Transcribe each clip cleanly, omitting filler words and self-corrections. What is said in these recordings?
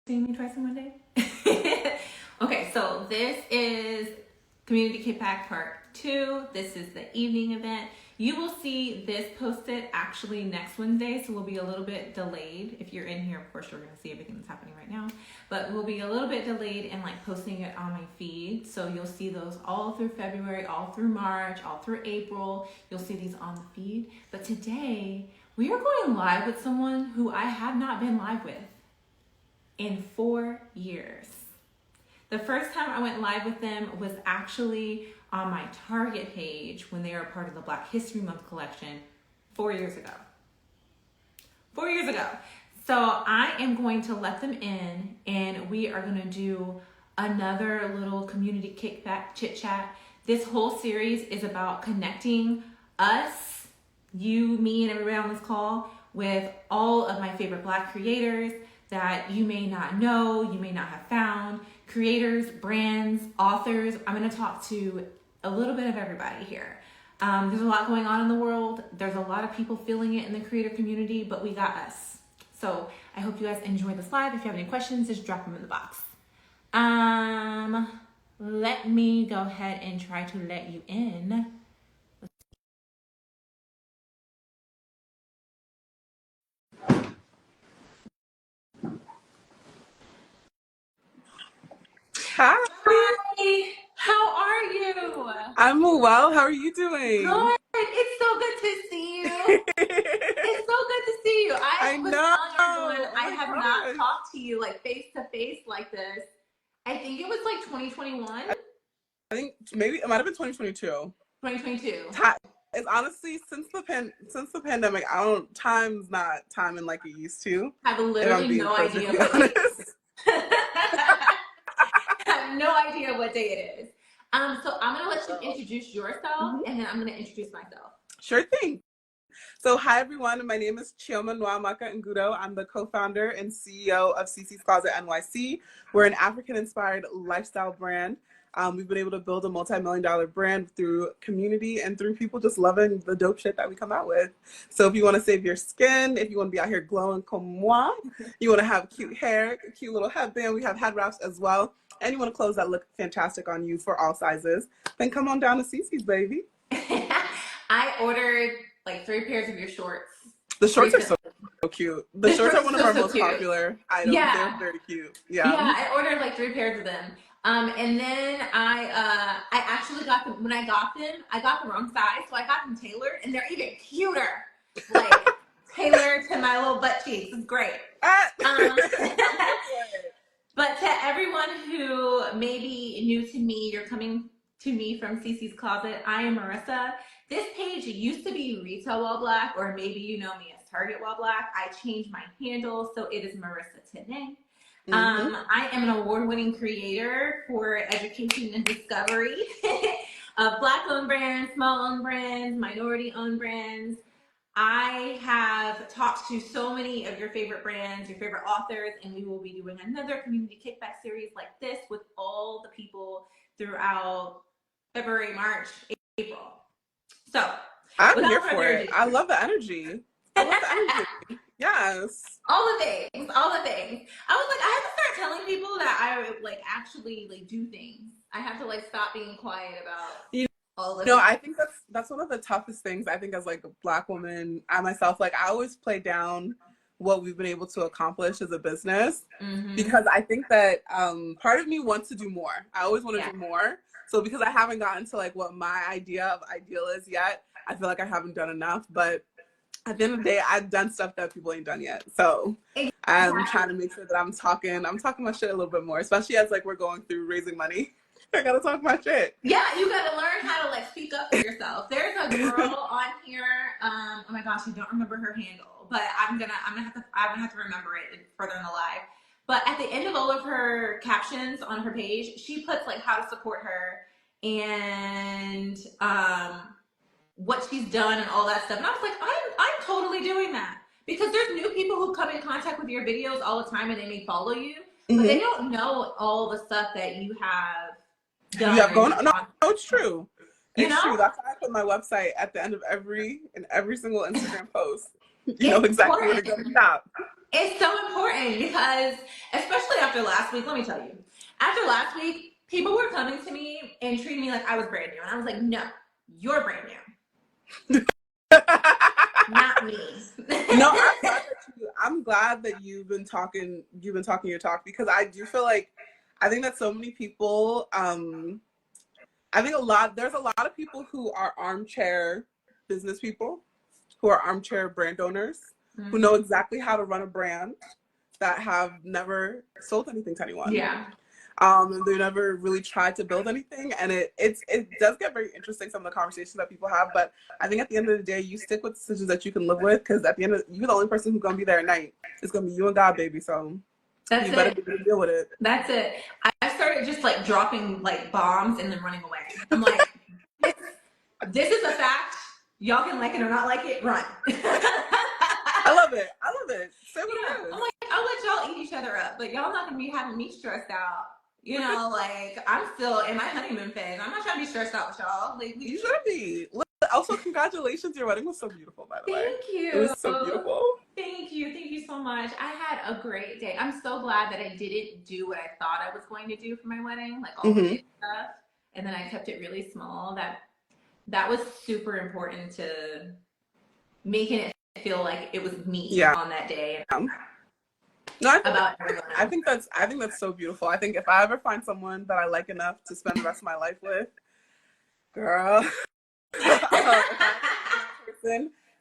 See me twice in one day? Okay, so this is Community Kickback Part 2. This is the evening event. You will see this posted actually next Wednesday, so we'll be a little bit delayed. If you're in here, of course, you're going to see everything that's happening right now, but we'll be a little bit delayed in like posting it on my feed. So you'll see those all through February, all through March, all through April. You'll see these on the feed. But today, we are going live with someone who I have not been live with in 4 years. The first time I went live with them was actually on my Target page when they were part of the Black History Month collection 4 years ago. 4 years ago. So I am going to let them in and we are going to do another little community kickback chit chat. This whole series is about connecting us, you, me, and everybody on this call with all of my favorite Black creators that you may not know, you may not have found, creators, brands, authors. I'm going to talk to a little bit of everybody here. There's a lot going on in the world. There's a lot of people feeling it in the creator community, but we got us. So I hope you guys enjoy this live. If you have any questions, just drop them in the box. Let me go ahead and try to let you in. Hi. Hi, how are you? I'm well. How are you doing? Good. It's so good to see you. It's so good to see you. I was know. telling everyone I Oh have my not gosh. talked to you like face to face like this. I think it was like 2021, I think maybe it might have been 2022. 2022. It's honestly since the pandemic, time's not timing like it used to. I have If I'm literally being no idea perfectly what day it honest. is. I have no idea what day it is. So I'm gonna let you introduce yourself, and then I'm gonna introduce myself. Sure thing. So hi everyone, my name is Chioma Nwamaka Ngudo. I'm the co-founder and CEO of Cece's Closet NYC. We're an African-inspired lifestyle brand. We've been able to build a multi-million-dollar brand through community and through people just loving the dope shit that we come out with. So if you want to save your skin, if you want to be out here glowing comme moi, you want to have cute hair, a cute little headband, we have head wraps as well, and you want to clothes that look fantastic on you for all sizes, then come on down to Cece's, baby. I ordered like 3 pairs of your shorts. The shorts are so cute. The shorts are one of our most popular items. Yeah. They're very cute. Yeah. Yeah, I ordered like 3 pairs of them. And then I actually got them when I got them. I got the wrong size, so I got them tailored, and they're even cuter. Like tailored to my little butt cheeks. It's great. But to everyone who may be new to me, you're coming to me from Cece's Closet. I am Marissa. This page used to be Retail While Black, or maybe you know me as Target While Black. I changed my handle, so it is Marissa today. I am an award-winning creator for education and discovery of Black-owned brands, small-owned brands, minority-owned brands. I have talked to so many of your favorite brands, your favorite authors, and we will be doing another community kickback series like this with all the people throughout February, March, April. So I'm here for it. I love the energy. Yes. All the things. I was like, I have to start telling people that I like actually like do things. I have to like stop being quiet about all of it. I think that's one of the toughest things. I think as like a Black woman, I myself, like I always play down what we've been able to accomplish as a business because I think that part of me wants to do more. I always want to do more. So because I haven't gotten to like what my idea of ideal is yet, I feel like I haven't done enough. But at the end of the day, I've done stuff that people ain't done yet. So I'm trying to make sure that I'm talking my shit a little bit more, especially as like we're going through raising money. I gotta talk my shit. Yeah, you gotta learn how to like speak up for yourself. There's a girl on here. Oh my gosh, I don't remember her handle, but I'm gonna have to remember it further in the live. But at the end of all of her captions on her page, she puts like how to support her and what she's done and all that stuff. And I was like, I'm totally doing that because there's new people who come in contact with your videos all the time and they may follow you, but they don't know all the stuff that you have done. You have going on. No, it's true. It's true. That's why I put my website at the end of every single Instagram post. You know exactly where to go to shop. It's so important because, especially after last week, let me tell you, after last week, people were coming to me and treating me like I was brand new. And I was like, no, you're brand new. Not me. No, I'm glad that you've been talking your talk, because I do feel like, I think that so many people, I think there's a lot of people who are armchair business people, who are armchair brand owners, who know exactly how to run a brand, that have never sold anything to anyone. Yeah. They never really tried to build anything, and it does get very interesting, some of the conversations that people have. But I think at the end of the day, you stick with decisions that you can live with, because at the end of, you're the only person who's gonna be there at night. It's gonna be you and God, baby. So That's you better it. be able to deal with it. That's it. I started just like dropping like bombs and then running away. I'm like, this is a fact. Y'all can like it or not like it. Run. I love it. I love it. Say what it is. I'm like, I'll let y'all eat each other up, but y'all not gonna be having me stressed out. You know, like I'm still in my honeymoon phase. I'm not trying to be stressed out with y'all. Like, You should be. Also, congratulations. Your wedding was so beautiful, by the way. Thank you. It was so beautiful. Thank you. Thank you so much. I had a great day. I'm so glad that I didn't do what I thought I was going to do for my wedding, like all the big stuff. And then I kept it really small. That was super important to making it feel like it was me on that day. No, I think that's so beautiful. I think if I ever find someone that I like enough to spend the rest of my life with, girl,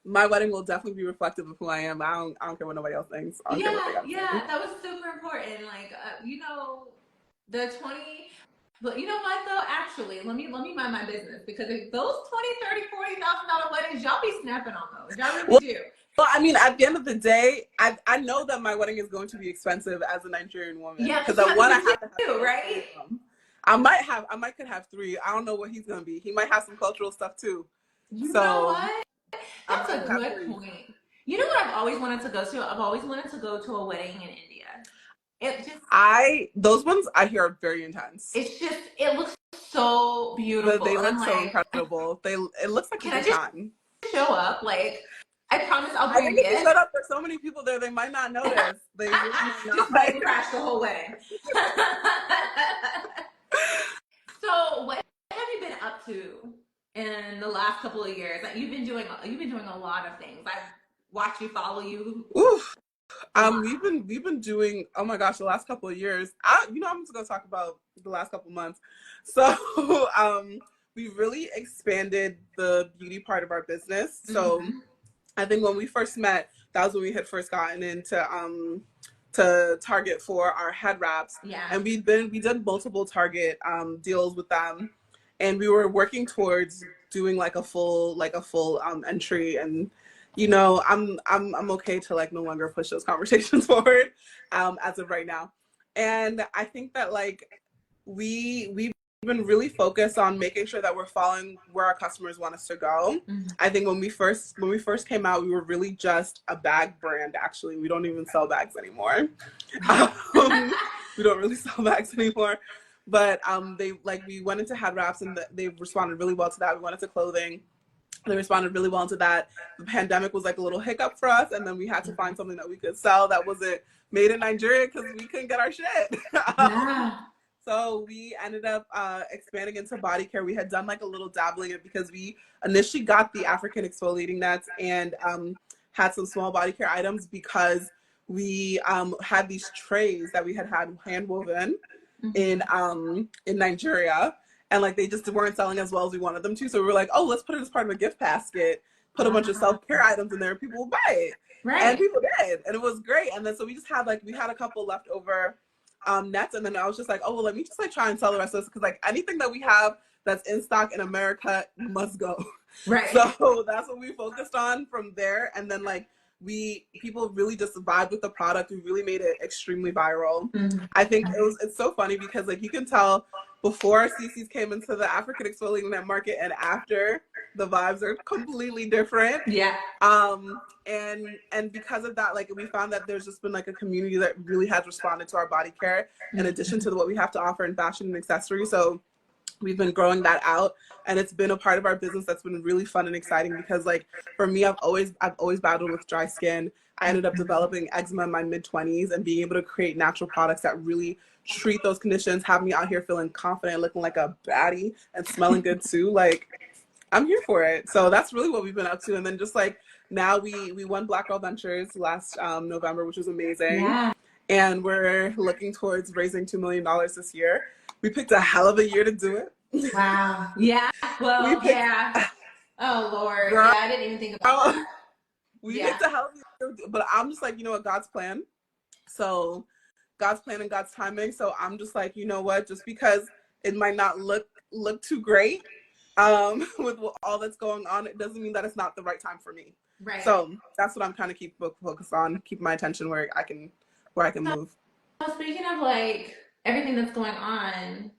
my wedding will definitely be reflective of who I am. I don't care what nobody else thinks. That was super important. Like, you know, the 20. But you know what though? Actually, let me mind my business, because if those $20,000, $30,000, $40,000 weddings, y'all be snapping on those. Y'all really do. Well, I mean, at the end of the day, I know that my wedding is going to be expensive as a Nigerian woman. Yeah, because I want to have two, right? I might could have 3. I don't know what he's gonna be. He might have some cultural stuff too. You know what? That's a good point. You know what I've always wanted to go to? I've always wanted to go to a wedding in India. Those ones I hear are very intense. It looks so beautiful. But they look so incredible. It looks like a good time. Show up, like, I promise I'll bring a gift. If you shut up, there's so many people there, they might not notice. They really just might crash the whole wedding. So what have you been up to in the last couple of years? Like, you've been doing a lot of things. I've watched you, follow you. Oof. We've been doing, oh my gosh, the last couple of years. I'm just gonna talk about the last couple of months. So we really expanded the beauty part of our business. So I think when we first met, that was when we had first gotten into to Target for our head wraps. Yeah. And we did multiple Target deals with them, and we were working towards doing like a full entry. And you know, I'm okay to like no longer push those conversations forward as of right now. And I think that like we've been really focused on making sure that we're following where our customers want us to go. I think when we first came out, we were really just a bag brand. Actually, we don't even sell bags anymore. We don't really sell bags anymore. But we went into head wraps, and they responded really well to that. We went into clothing. They responded really well to that. The pandemic was like a little hiccup for us, and then we had to find something that we could sell that wasn't made in Nigeria, because we couldn't get our shit. So we ended up expanding into body care. We had done like a little dabbling in it, because we initially got the African exfoliating nets and had some small body care items, because we had these trays that we had hand woven in Nigeria. And like they just weren't selling as well as we wanted them to. So we were like, oh, let's put it as part of a gift basket, put a bunch of self-care items in there, and people will buy it. Right. And people did. And it was great. And then so we just had we had a couple leftover nets. And then I was just like, oh, well, let me just like try and sell the rest of this, because like anything that we have that's in stock in America must go. Right. So that's what we focused on from there. And then like people really just vibed with the product. We really made it extremely viral. I think it's so funny, because like you can tell before CC's came into the African exfoliating net market and after, the vibes are completely different. Yeah. And because of that, like we found that there's just been like a community that really has responded to our body care, in addition to what we have to offer in fashion and accessories. So we've been growing that out, and it's been a part of our business that's been really fun and exciting because like for me, I've always battled with dry skin. I ended up developing eczema in my mid-20s, and being able to create natural products that really treat those conditions have me out here feeling confident, looking like a baddie and smelling good too. Like I'm here for it. So that's really what we've been up to. And then just like now we won Black Girl Ventures last November, which was amazing. Yeah. And we're looking towards raising $2 million this year. We picked a hell of a year to do it. Wow. Yeah. Well, yeah. Oh Lord. Girl, Yeah, I didn't even think about that. we Yeah. picked a hell of a year, but I'm just like, you know what, God's plan. So God's plan and God's timing. So I'm just like, you know what, just because it might not look too great with all that's going on, it doesn't mean that it's not the right time for me. Right. So that's what I'm kind of keep focused on, keep my attention where I can move. So speaking of like everything that's going on,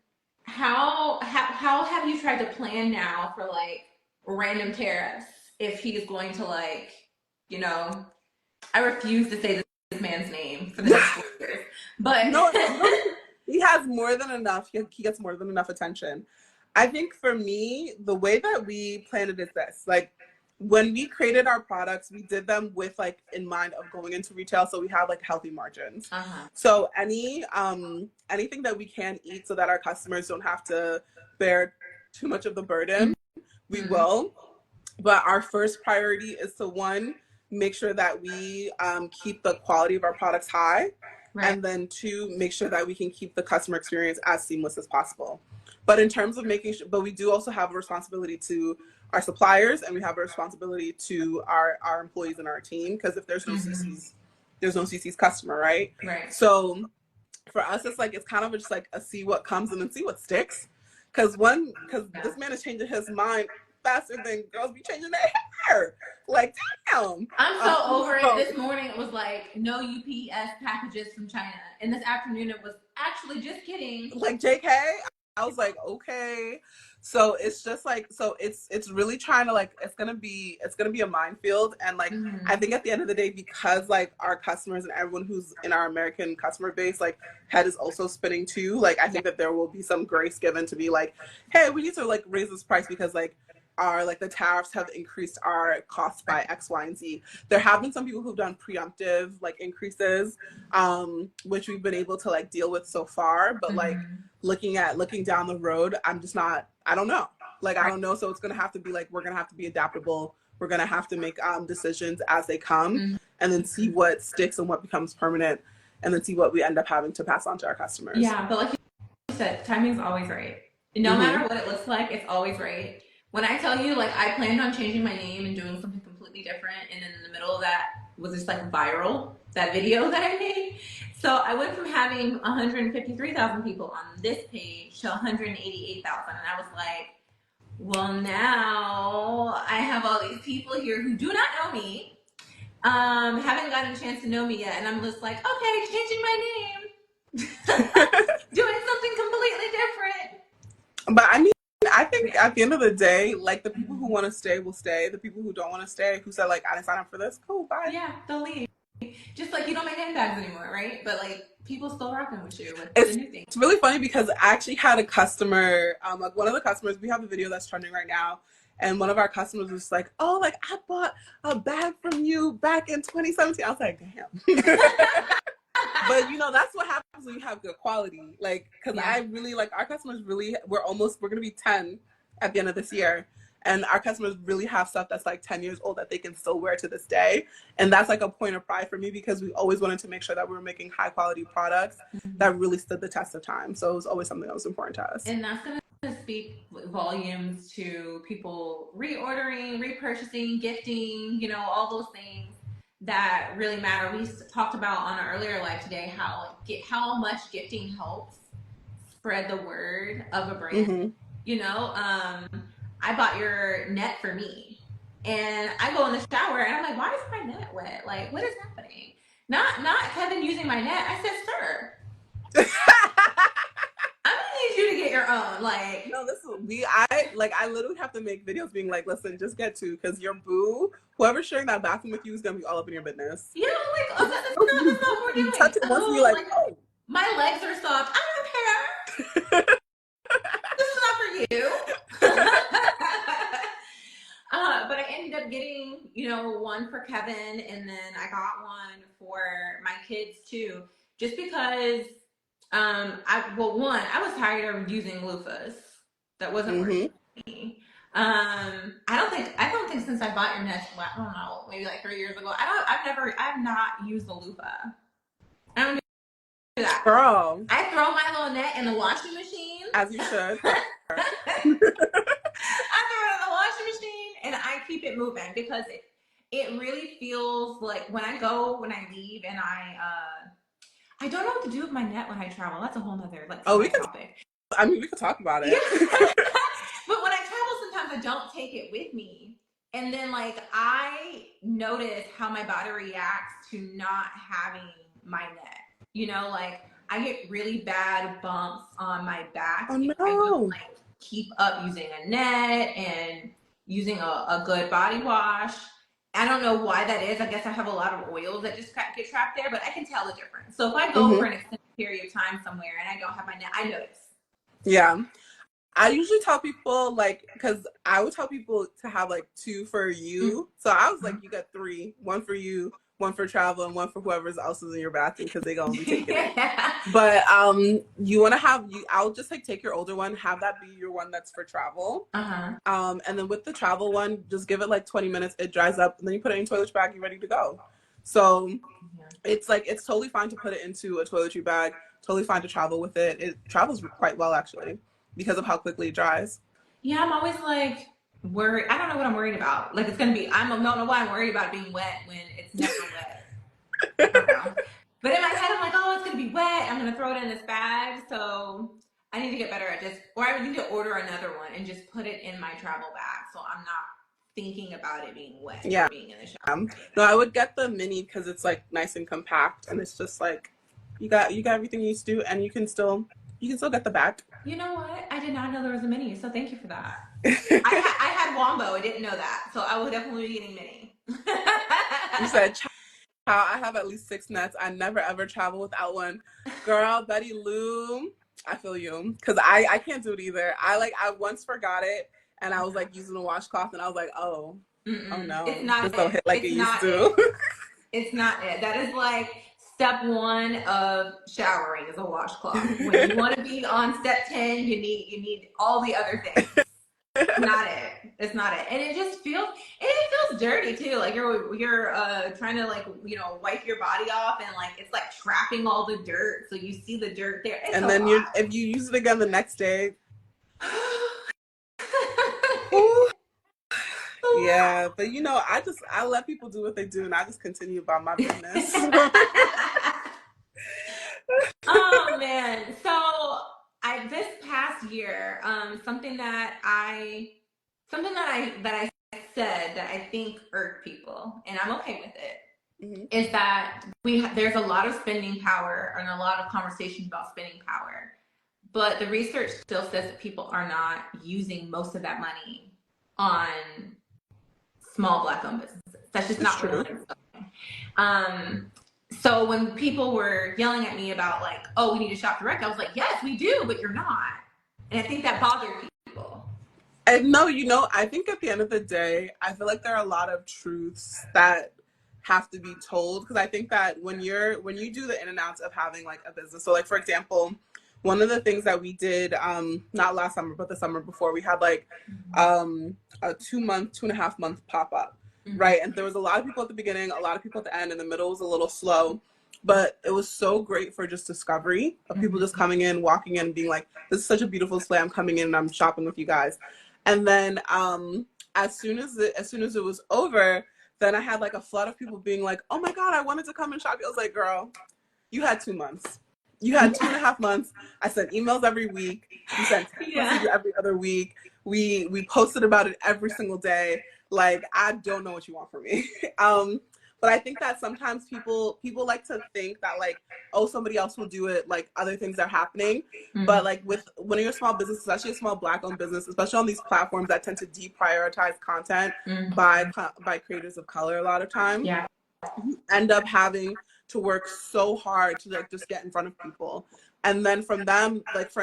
how have you tried to plan now for like random tariffs if he's going to like, you know, I refuse to say this man's name for the next 4 years, but No, he has more than enough. He gets more than enough attention. I think for me, the way that we planned it is this: like when we created our products, we did them with like in mind of going into retail, so we have like healthy margins. So anything that we can eat so that our customers don't have to bear too much of the burden, we will. But our first priority is to, one, make sure that we keep the quality of our products high. Right. And then two, make sure that we can keep the customer experience as seamless as possible. But in terms of making sure, but we do also have a responsibility to our suppliers, and we have a responsibility to our employees and our team, because if there's no CC's, there's no CC's customer, right? Right. So for us, it's like, it's kind of just like a see what comes and then see what sticks. Because this man is changing his mind faster than girls be changing their hair. Like, damn. I'm so over it. This morning it was like no UPS packages from China, and this afternoon it was actually just kidding. Like JK, I was like, okay. So it's just like, so it's really trying to like, it's gonna be a minefield. And like, I think at the end of the day, because like our customers and everyone who's in our American customer base, like head is also spinning too. Like, I think that there will be some grace given to be like, hey, we need to like raise this price because like the tariffs have increased our costs by X, Y, and Z. There have been some people who've done preemptive like increases, which we've been able to like deal with so far. But like looking down the road, I don't know. Like, I don't know. So it's gonna have to be like, we're gonna have to be adaptable. We're gonna have to make decisions as they come, and then see what sticks and what becomes permanent, and then see what we end up having to pass on to our customers. Yeah, but like you said, timing's always right. No matter what it looks like, it's always right. When I tell you, like, I planned on changing my name and doing something completely different, and then in the middle of that was just like viral, that video that I made. So I went from having 153,000 people on this page to 188,000, and I was like, well, now I have all these people here who do not know me, haven't gotten a chance to know me yet, and I'm just like, okay, changing my name, doing something completely different. But I mean, I think at the end of the day, like the people who want to stay will stay. The people who don't want to stay, who said like, I didn't sign up for this, cool, bye. Yeah, they'll leave. Just like you don't make handbags anymore, right? But like people still rocking with you with the new thing. It's really funny because I actually had a customer, like one of the customers, we have a video that's trending right now, and one of our customers was like, oh, like I bought a bag from you back in 2017. I was like, damn. But you know, that's what happens when you have good quality. Like, because I really like our customers. Really, we're gonna be 10 at the end of this year, and our customers really have stuff that's like 10 years old that they can still wear to this day. And that's like a point of pride for me, because we always wanted to make sure that we were making high quality products that really stood the test of time. So it was always something that was important to us. And that's gonna speak volumes to people reordering, repurchasing, gifting, you know, all those things that really matter. We talked about on an earlier live today how much gifting helps spread the word of a brand. You know, I bought your net for me, and I go in the shower and I'm like, why is my net wet? Like, what is happening? Not Kevin using my net. I said, sir, I'm gonna need you to get your own. Like, no, I literally have to make videos being like, listen, just get two, because your boo, whoever's sharing that bathroom with you, is gonna be all up in your business. Yeah, like, oh, that's not what we're doing. Touch it once and you're like, oh, my legs are soft. I don't care. This is not for one for Kevin, and then I got one for my kids too, just because I was tired of using loofahs that wasn't working for me. I don't think since I bought your nest, I don't know, maybe like 3 years ago. I've not used a loofah. I don't do that. Girl, I throw my little net in the washing machine. as you should. I throw it in the washing machine and I keep it moving because it really feels like when I leave and I don't know what to do with my net when I travel. That's a whole nother topic. We could talk about it. Yeah. But when I travel, sometimes I don't take it with me. And then like I notice how my body reacts to not having my net. You know, like I get really bad bumps on my back if I don't like keep up using a net and using a good body wash. I don't know why that is. I guess I have a lot of oils that just get trapped there, but I can tell the difference. So if I go for an extended period of time somewhere and I don't have my net, I notice. Yeah. I usually tell people, like, because I would tell people to have like 2 for you. So I was like, you got 3, 1 for you, 1 for travel, and 1 for whoever else is in your bathroom because they're gonna be taking it. But you want to I'll just like take your older one, have that be your one that's for travel. And then with the travel one, just give it like 20 minutes, it dries up, and then you put it in a toiletry bag, you're ready to go. So it's like, it's totally fine to put it into a toiletry bag, totally fine to travel with it. It travels quite well actually, because of how quickly it dries. Yeah, I'm always like worried. I don't know what I'm worried about. Like it's gonna be. I don't know why I'm worried about it being wet when it's never wet. I don't know. But in my head, I'm like, oh, it's gonna be wet. I'm gonna throw it in this bag. So I need to get better at just, or I need to order another one and just put it in my travel bag, so I'm not thinking about it being wet. Yeah. Or being in the shower. No, I would get the mini because it's like nice and compact, and it's just like you got everything you used to, and you can still get the bag. You know what? I did not know there was a mini, so thank you for that. I had Wombo. I didn't know that, so I will definitely be getting mini. You said, child, I have at least 6 nets. I never ever travel without one. Girl, Betty Lou, I feel you, because I can't do it either. I once forgot it, and I was like using a washcloth, and I was like, oh no, it's not this don't hit like it used to. It's not it. That is like step 1 of showering is a washcloth. When you want to be on step 10, you need all the other things. Not it. It's not it. And it feels dirty too. Like you're trying to like, you know, wipe your body off, and like it's like trapping all the dirt, so you see the dirt there. It's and then if you use it again the next day. Yeah, but you know, I let people do what they do, and I just continue about my business. Oh man. So this past year, something that I said that I think irked people, and I'm okay with it, is that there's a lot of spending power and a lot of conversations about spending power, but the research still says that people are not using most of that money on small Black-owned businesses. That's just not true. So when people were yelling at me about like, oh, we need to shop direct, I was like, yes, we do, but you're not. And I think that bothered people. And no, you know, I think at the end of the day, I feel like there are a lot of truths that have to be told, because I think that when you do the in and outs of having like a business, so like for example, one of the things that we did, not last summer, but the summer before, we had like a 2.5 month pop-up, right? And there was a lot of people at the beginning, a lot of people at the end, and the middle was a little slow, but it was so great for just discovery of people just coming in, walking in, being like, this is such a beautiful display, I'm coming in and I'm shopping with you guys. And then as soon as it was over, then I had like a flood of people being like, oh my God, I wanted to come and shop. I was like, girl, you had 2 months. You had 2.5 months. I sent emails every week. We sent text messages every other week. We posted about it every single day. Like, I don't know what you want from me. But I think that sometimes people like to think that like, oh, somebody else will do it, like other things are happening. But like when you're a small business, especially a small Black-owned business, especially on these platforms that tend to deprioritize content by creators of color a lot of times, you end up having to work so hard to like just get in front of people. And then if it's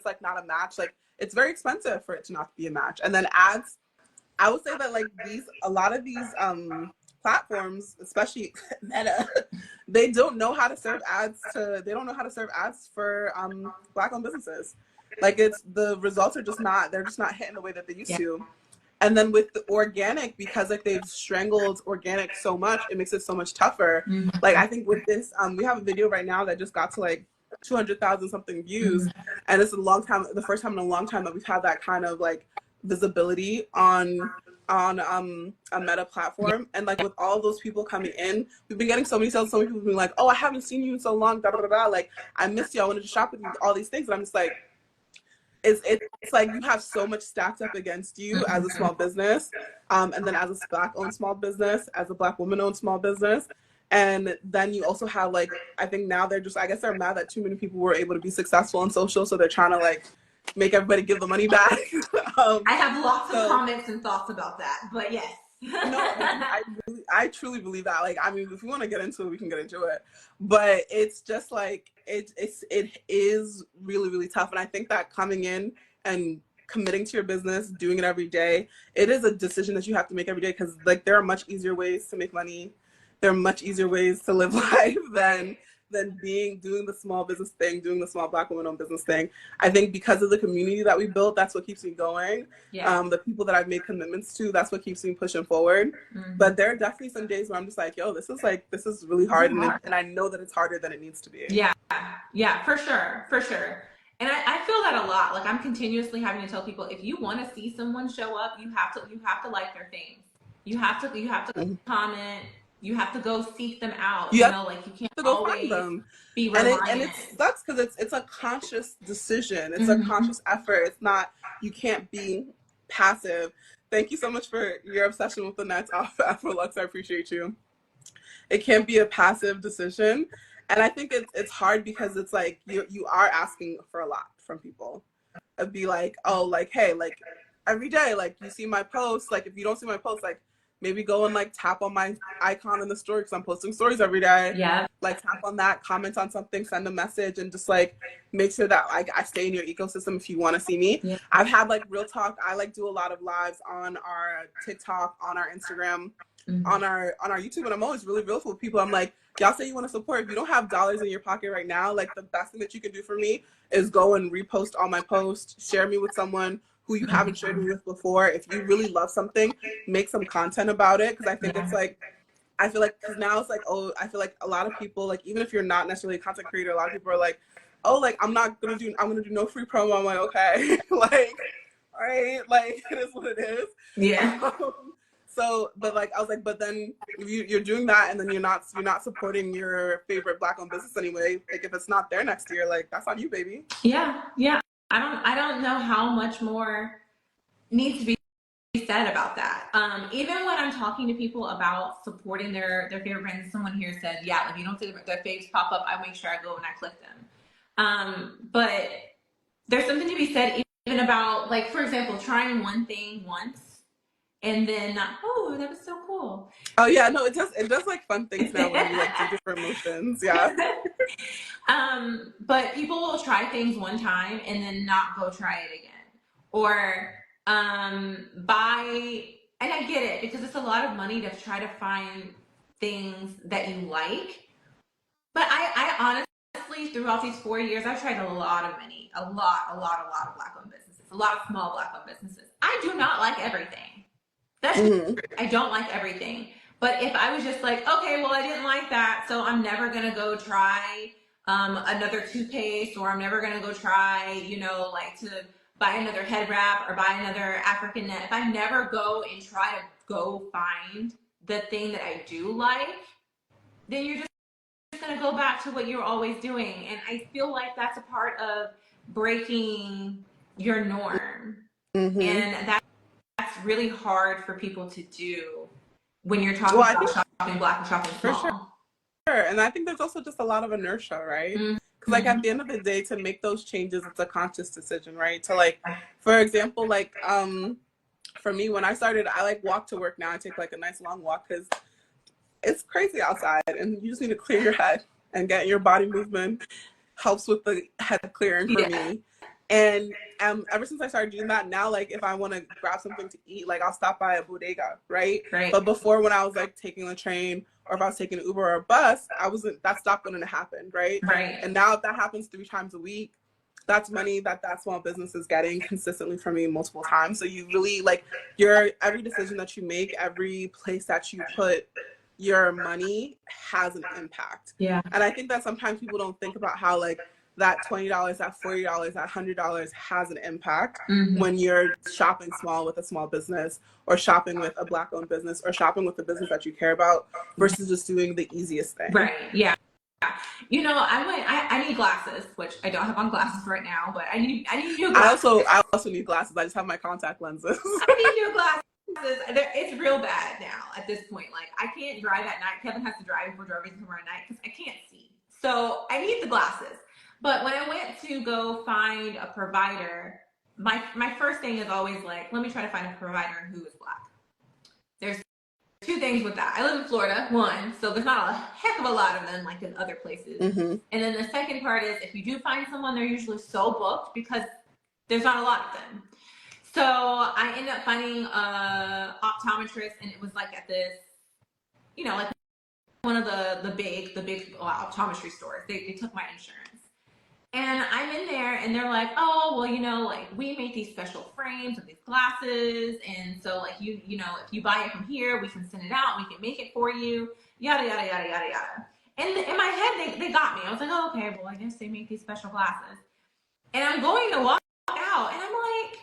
like not a match, like it's very expensive for it to not be a match. And then ads I would say that like a lot of these platforms, especially Meta, they don't know how to serve ads for Black owned businesses. Like the results are just not, they're just not hitting the way that they used Yeah. to. And then with the organic, because like they've strangled organic so much, it makes it so much tougher. Mm-hmm. Like I think with this, we have a video right now that just got to like 200,000 something views, and it's the first time in a long time that we've had that kind of like visibility on a Meta platform. And like with all those people coming in, we've been getting so many sales. So many people being like, "Oh, I haven't seen you in so long." Da da da da. Like I missed you. I wanted to shop with you. All these things, and I'm just like, it's like you have so much stacked up against you as a small business, and then as a Black owned small business, as a Black woman owned small business. And then you also have like, I think now I guess they're mad that too many people were able to be successful on social, so they're trying to like make everybody give the money back. I have lots of comments and thoughts about that, but yes. No, I truly believe that. Like, I mean, if we want to get into it, we can get into it. But it's just like it is really, really tough. And I think that coming in and committing to your business, doing it every day, it is a decision that you have to make every day, because like there are much easier ways to make money. There are much easier ways to live life than doing the small business thing, doing the small Black woman owned business thing. I think because of the community that we built, that's what keeps me going. Yeah. The people that I've made commitments to, that's what keeps me pushing forward. Mm-hmm. But there are definitely some days where I'm just like, yo, this is really hard, and I know that it's harder than it needs to be. Yeah, for sure. And I feel that a lot. Like I'm continuously having to tell people, if you want to see someone show up, you have to like their things. You have to Mm-hmm. comment. You have to go seek them out. Like you can't to go always find them. Be reliant. And it sucks because it's a conscious decision. It's Mm-hmm. a conscious effort. It's not, you can't be passive. Thank you so much for your obsession with the Nets off Afrolux. I appreciate you. It can't be a passive decision. And I think it's hard because it's like you are asking for a lot from people. It'd be like, oh, like, hey, like every day, like you see my post, like if you don't see my post, like maybe go and like tap on my icon in the story, because I'm posting stories every day. Yeah. Like tap on that, comment on something, send a message, and just like make sure that like I stay in your ecosystem if you want to see me. Yeah. I've had like real talk. I like do a lot of lives on our TikTok, on our Instagram, Mm-hmm. on our YouTube, and I'm always really real with people. I'm like, y'all say you want to support. If you don't have dollars in your pocket right now, like the best thing that you can do for me is go and repost all my posts, share me with someone who you haven't shared me with before. If you really love something, make some content about it, because I think it's like, I feel like, because now it's like, oh, I feel like a lot of people, like even if you're not necessarily a content creator, a lot of people are like, oh, like I'm gonna do no free promo. I'm like, okay, like, all right, like it is what it is. Yeah. So, but like I was like, but then if you're doing that and then you're not supporting your favorite Black owned business anyway, like if it's not there next year, like that's on you, baby. Yeah. I don't know how much more needs to be said about that. Even when I'm talking to people about supporting their favorite brands, someone here said, yeah, if you don't see their faves pop up, I make sure I go and I click them. But there's something to be said even about, like, for example, trying one thing once and then, oh, that was so cool. Oh yeah, no, it does like fun things now when you like do different motions. Yeah. But people will try things one time and then not go try it again. Or buy, and I get it because it's a lot of money to try to find things that you like. But I honestly, throughout these 4 years, I've tried a lot of Black owned businesses, a lot of small Black owned businesses. I do not like everything. I don't like everything. But if I was just like, okay, well, I didn't like that, so I'm never gonna go try another toothpaste, or I'm never gonna go try, like to buy another head wrap or buy another African net. If I never go and try to go find the thing that I do like, then you're just going to go back to what you're always doing. And I feel like that's a part of breaking your norm. Mm-hmm. And that's really hard for people to do when you're talking about shopping Black and shopping small. For sure. And I think there's also just a lot of inertia, right? Because like at the end of the day, to make those changes, it's a conscious decision, right? To like, for example, like for me, when I started, I like walk to work now. I take like a nice long walk because it's crazy outside, and you just need to clear your head, and getting your body movement helps with the head clearing for me. And ever since I started doing that, now like if I want to grab something to eat, like I'll stop by a bodega, right? Right. But before, when I was like taking the train or if I was taking an Uber or a bus, that stopped going to happen, right? Right. And now if that happens 3 times a week, that's money that small business is getting consistently from me multiple times. So you really like every decision that you make, every place that you put your money has an impact. Yeah. And I think that sometimes people don't think about how like that $20, that $40, that $100 has an impact when you're shopping small with a small business, or shopping with a Black-owned business, or shopping with a business that you care about, versus just doing the easiest thing. Right. Yeah. You know, I need glasses, which I don't have on glasses right now, but I need new glasses. I also need glasses. I just have my contact lenses. I need new glasses. It's real bad now at this point. Like, I can't drive at night. Kevin has to drive if we're driving somewhere at night because I can't see. So I need the glasses. But when I went to go find a provider, my first thing is always like, let me try to find a provider who is Black. There's two things with that. I live in Florida, one, so there's not a heck of a lot of them like in other places. And then the second part is, if you do find someone, they're usually so booked because there's not a lot of them. So I ended up finding a optometrist, and it was like at this, you know, like one of the big optometry stores. They took my insurance. And I'm in there, and they're like, oh, well, you know, like, we make these special frames of these glasses, and so, like, you know, if you buy it from here, we can send it out, we can make it for you, yada, yada, yada, yada, yada. And in my head, they got me. I was like, oh, okay, well, I guess they make these special glasses. And I'm going to walk out, and I'm like,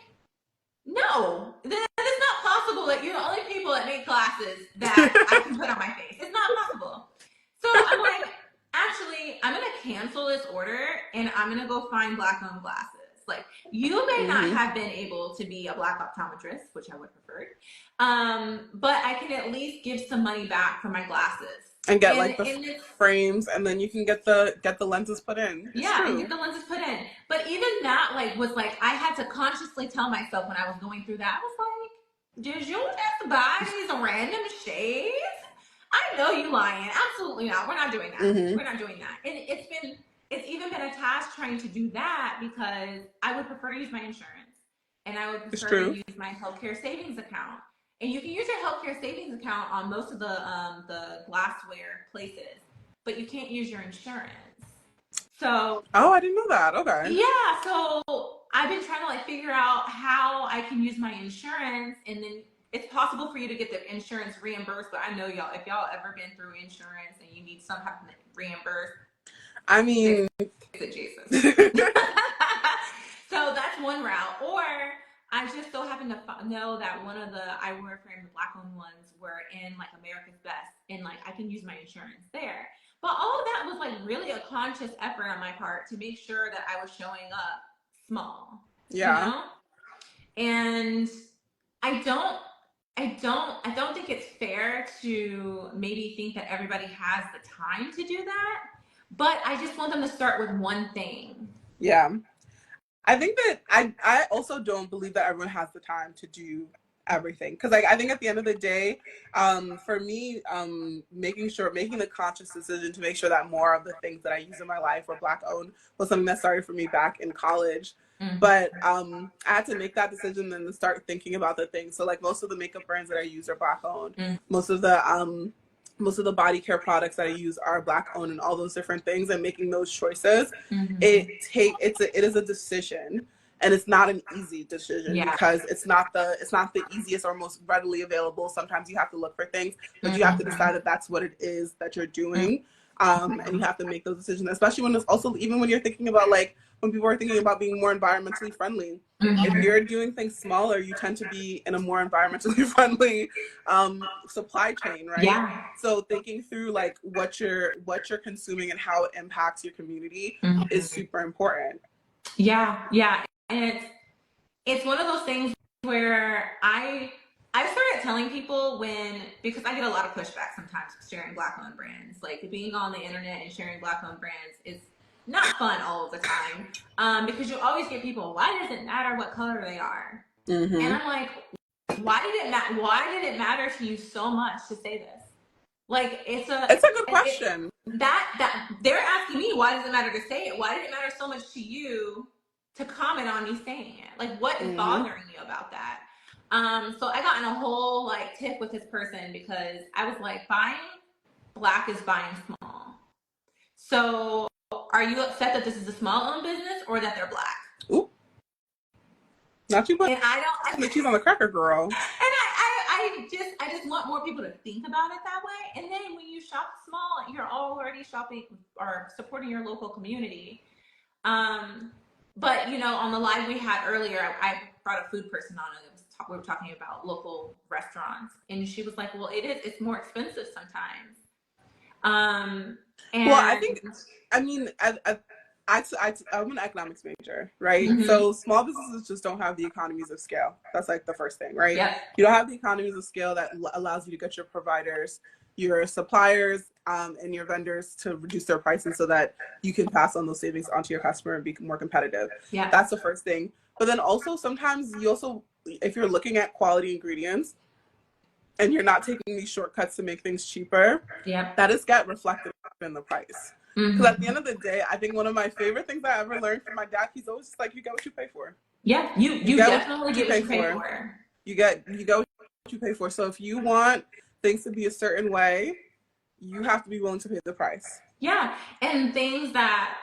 no, that is not possible that you're the only people that make glasses that I can put on my face. It's not possible. So I'm like, actually, I'm going to cancel this order, and I'm going to go find Black-owned glasses. Like, you may not have been able to be a Black optometrist, which I would prefer, but I can at least give some money back for my glasses. And get like the frames, and then you can get the lenses put in. And get the lenses put in. But even that was like, I had to consciously tell myself when I was going through that, I was like, did you just buy these random shades? I know you lying. Absolutely not. We're not doing that. We're not doing that. And it's even been a task trying to do that, because I would prefer to use my insurance, and I would prefer to use my healthcare savings account. And you can use your healthcare savings account on most of the glassware places, but you can't use your insurance. So I didn't know that. Okay. Yeah, so I've been trying to like figure out how I can use my insurance, and then it's possible for you to get the insurance reimbursed. But I know y'all, if y'all ever been through insurance and you need some type of reimbursed, I mean, it's Jesus. So that's one route. Or I just so happen to know that one of the eyewear frames, the Black-owned ones, were in like America's Best, and like I can use my insurance there. But all of that was like really a conscious effort on my part to make sure that I was showing up small. Yeah. You know? And I don't think it's fair to maybe think that everybody has the time to do that. But I just want them to start with one thing. Yeah. I think that I also don't believe that everyone has the time to do everything, because like I think at the end of the day, for me, making the conscious decision to make sure that more of the things that I use in my life were Black-owned was something that started for me back in college. But I had to make that decision and then start thinking about the things. So like most of the makeup brands that I use are Black-owned. Most of the body care products that I use are Black-owned, and all those different things. And making those choices, it is a decision, and it's not an easy decision because it's not the easiest or most readily available. Sometimes you have to look for things, but you have to decide that that's what it is that you're doing, and you have to make those decisions. Especially when it's also, even when you're thinking about like when people are thinking about being more environmentally friendly. If you're doing things smaller, you tend to be in a more environmentally friendly supply chain, right? Yeah. So thinking through like what you're consuming and how it impacts your community is super important. Yeah. And it's one of those things where I started telling people because I get a lot of pushback sometimes sharing Black-owned brands. Like, being on the internet and sharing Black-owned brands is not fun all of the time, because you always get people, why does it matter what color they are? And I'm like, why did it matter to you so much to say this? Like, it's a good question. That they're asking me, why does it matter to say it? Why did it matter so much to you to comment on me saying it. Like, what is Mm-hmm. bothering you about that? So I got in a whole like tiff with this person because I was like, buying black is buying small. So are you upset that this is a small owned business or that they're black? Ooh, not too much And I don't the cheese on the cracker, girl. and I just want more people to think about it that way. And then when you shop small, you're already shopping or supporting your local community. But you know, on the live we had earlier, I brought a food person on, and we were talking about local restaurants, and she was like, "Well, it's more expensive sometimes." Well, I And think, I mean, I'm an economics major, right? mm-hmm. So small businesses just don't have the economies of scale. That's like the first thing, right? Yep. You don't have the economies of scale that allows you to get your providers, your suppliers, and your vendors to reduce their prices so that you can pass on those savings onto your customer and be more competitive. Yeah. That's the first thing. But then also sometimes you also, if you're looking at quality ingredients and you're not taking these shortcuts to make things cheaper, Yep. that is get reflected in the price. Because Mm-hmm. at the end of the day, I think one of my favorite things I ever learned from my dad, he's always just like, you get what you pay for. Yeah. You get definitely get what you pay for. You get what you pay for. So if you want things to be a certain way, you have to be willing to pay the price. Yeah. And things that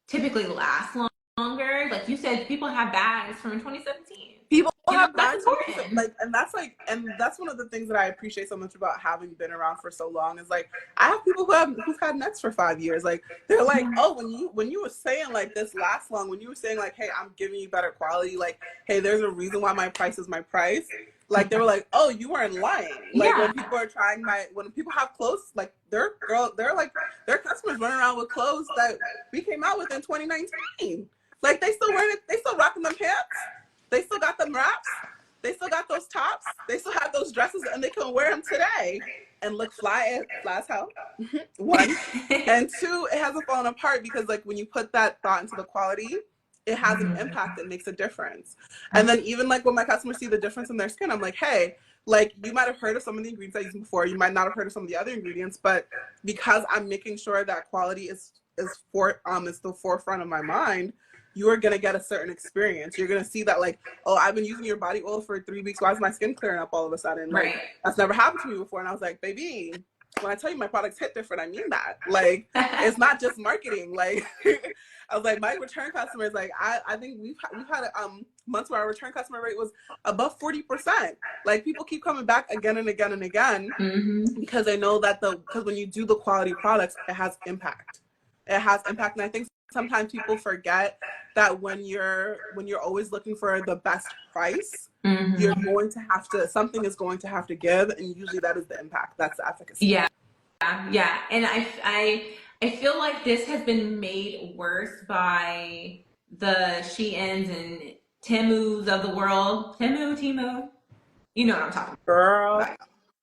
typically last longer, like you said, people have bags from 2017. People You know, have that's bags from important. and that's one of the things that I appreciate so much about having been around for so long is like I have people who've had nets for 5 years. Like they're like, oh, when you were saying like this lasts long, when you were saying like, hey, I'm giving you better quality, like, hey, there's a reason why my price is my price. Like they were like, oh, you weren't lying. Like Yeah. when people have clothes, like they're like their customers running around with clothes that we came out with in 2019. Like they still wearing it, they still rocking them pants. They still got them wraps. They still got those tops. They still have those dresses, and they can wear them today and look fly as hell. One, and two, it hasn't fallen apart because like when you put that thought into the quality, it has an impact. It makes a difference. And then even like when my customers see the difference in their skin, I'm like, hey, like you might have heard of some of the ingredients I used before. You might not have heard of some of the other ingredients, but because I'm making sure that quality is the forefront of my mind, you are going to get a certain experience. You're going to see that like, oh, I've been using your body oil for 3 weeks. Why is my skin clearing up all of a sudden? Like, Right. that's never happened to me before. And I was like, baby, when I tell you my products hit different, I mean that. Like, it's not just marketing. Like, I was like, my return customers, like, I think we've had months where our return customer rate was above 40%. Like, people keep coming back again and again and again Mm-hmm. because they know that because when you do the quality products, it has impact. It has impact, and I think sometimes people forget that when you're always looking for the best price, Mm-hmm. you're going to have to, something is going to have to give, and usually that is the impact. That's the efficacy. Yeah. Yeah. And I feel like this has been made worse by the Sheins and Temus of the world. Temu. You know what I'm talking Girl,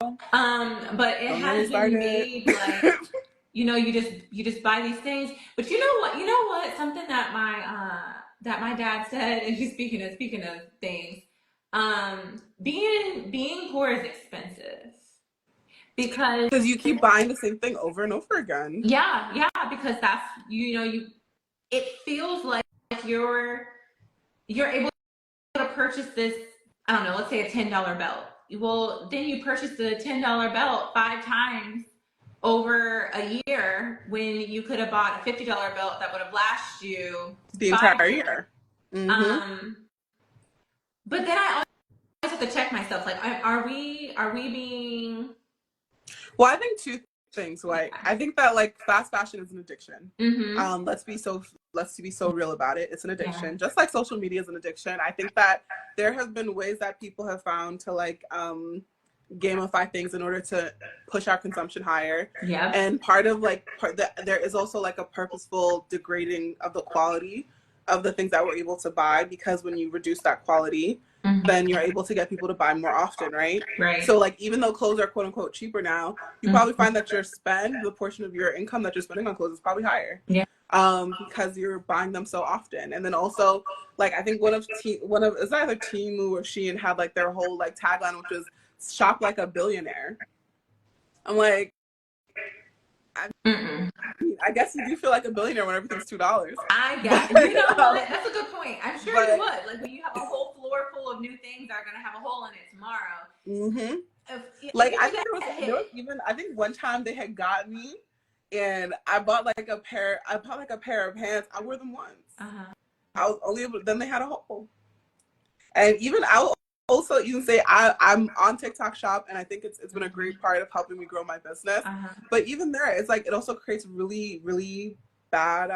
about. But it don't get me has been started. made like, you know, you just buy these things. But you know what? You know what? Something that my dad said, and just speaking of things, being poor is expensive because Because you keep buying the same thing over and over again. yeah, because that's you know it feels like you're able to purchase this. I don't know. Let's say a $10 belt. Well, then you purchase the $10 belt 5 times over a year when you could have bought a $50 belt that would have lasted you The 5 entire years. year. Mm-hmm. But then I always have to check myself. Like, are we being? Well, I think two things. Like, I think that like fast fashion is an addiction. Mm-hmm. Let's be so real about it. It's an addiction, Yeah. just like social media is an addiction. I think that there have been ways that people have found to like gamify things in order to push our consumption higher. Yep. And part of like there is also like a purposeful degrading of the quality of the things that we're able to buy, because when you reduce that quality, then you're able to get people to buy more often, right? Right. So like even though clothes are quote unquote cheaper now, you probably find that your spend, the portion of your income that you're spending on clothes is probably higher. Yeah. Because you're buying them so often. And then also like I think one of it's either Temu or Shein had like their whole like tagline, which was shop like a billionaire. I'm like, Mm-mm. I guess you do feel like a billionaire when everything's $2. I But, guess. You know what? That's a good point. I'm sure you but would. Like when you have a whole floor full of new things that are going to have a hole in it tomorrow. mm-hmm. If Like you I could think get there was hit. even I think one time they had got me and I bought like a pair of pants. I wore them once. Uh-huh. I was only able then they had a hole. And even I'll also even say I'm on TikTok Shop and I think it's been a great part of helping me grow my business. Uh-huh. But even there, it's like it also creates really, really bad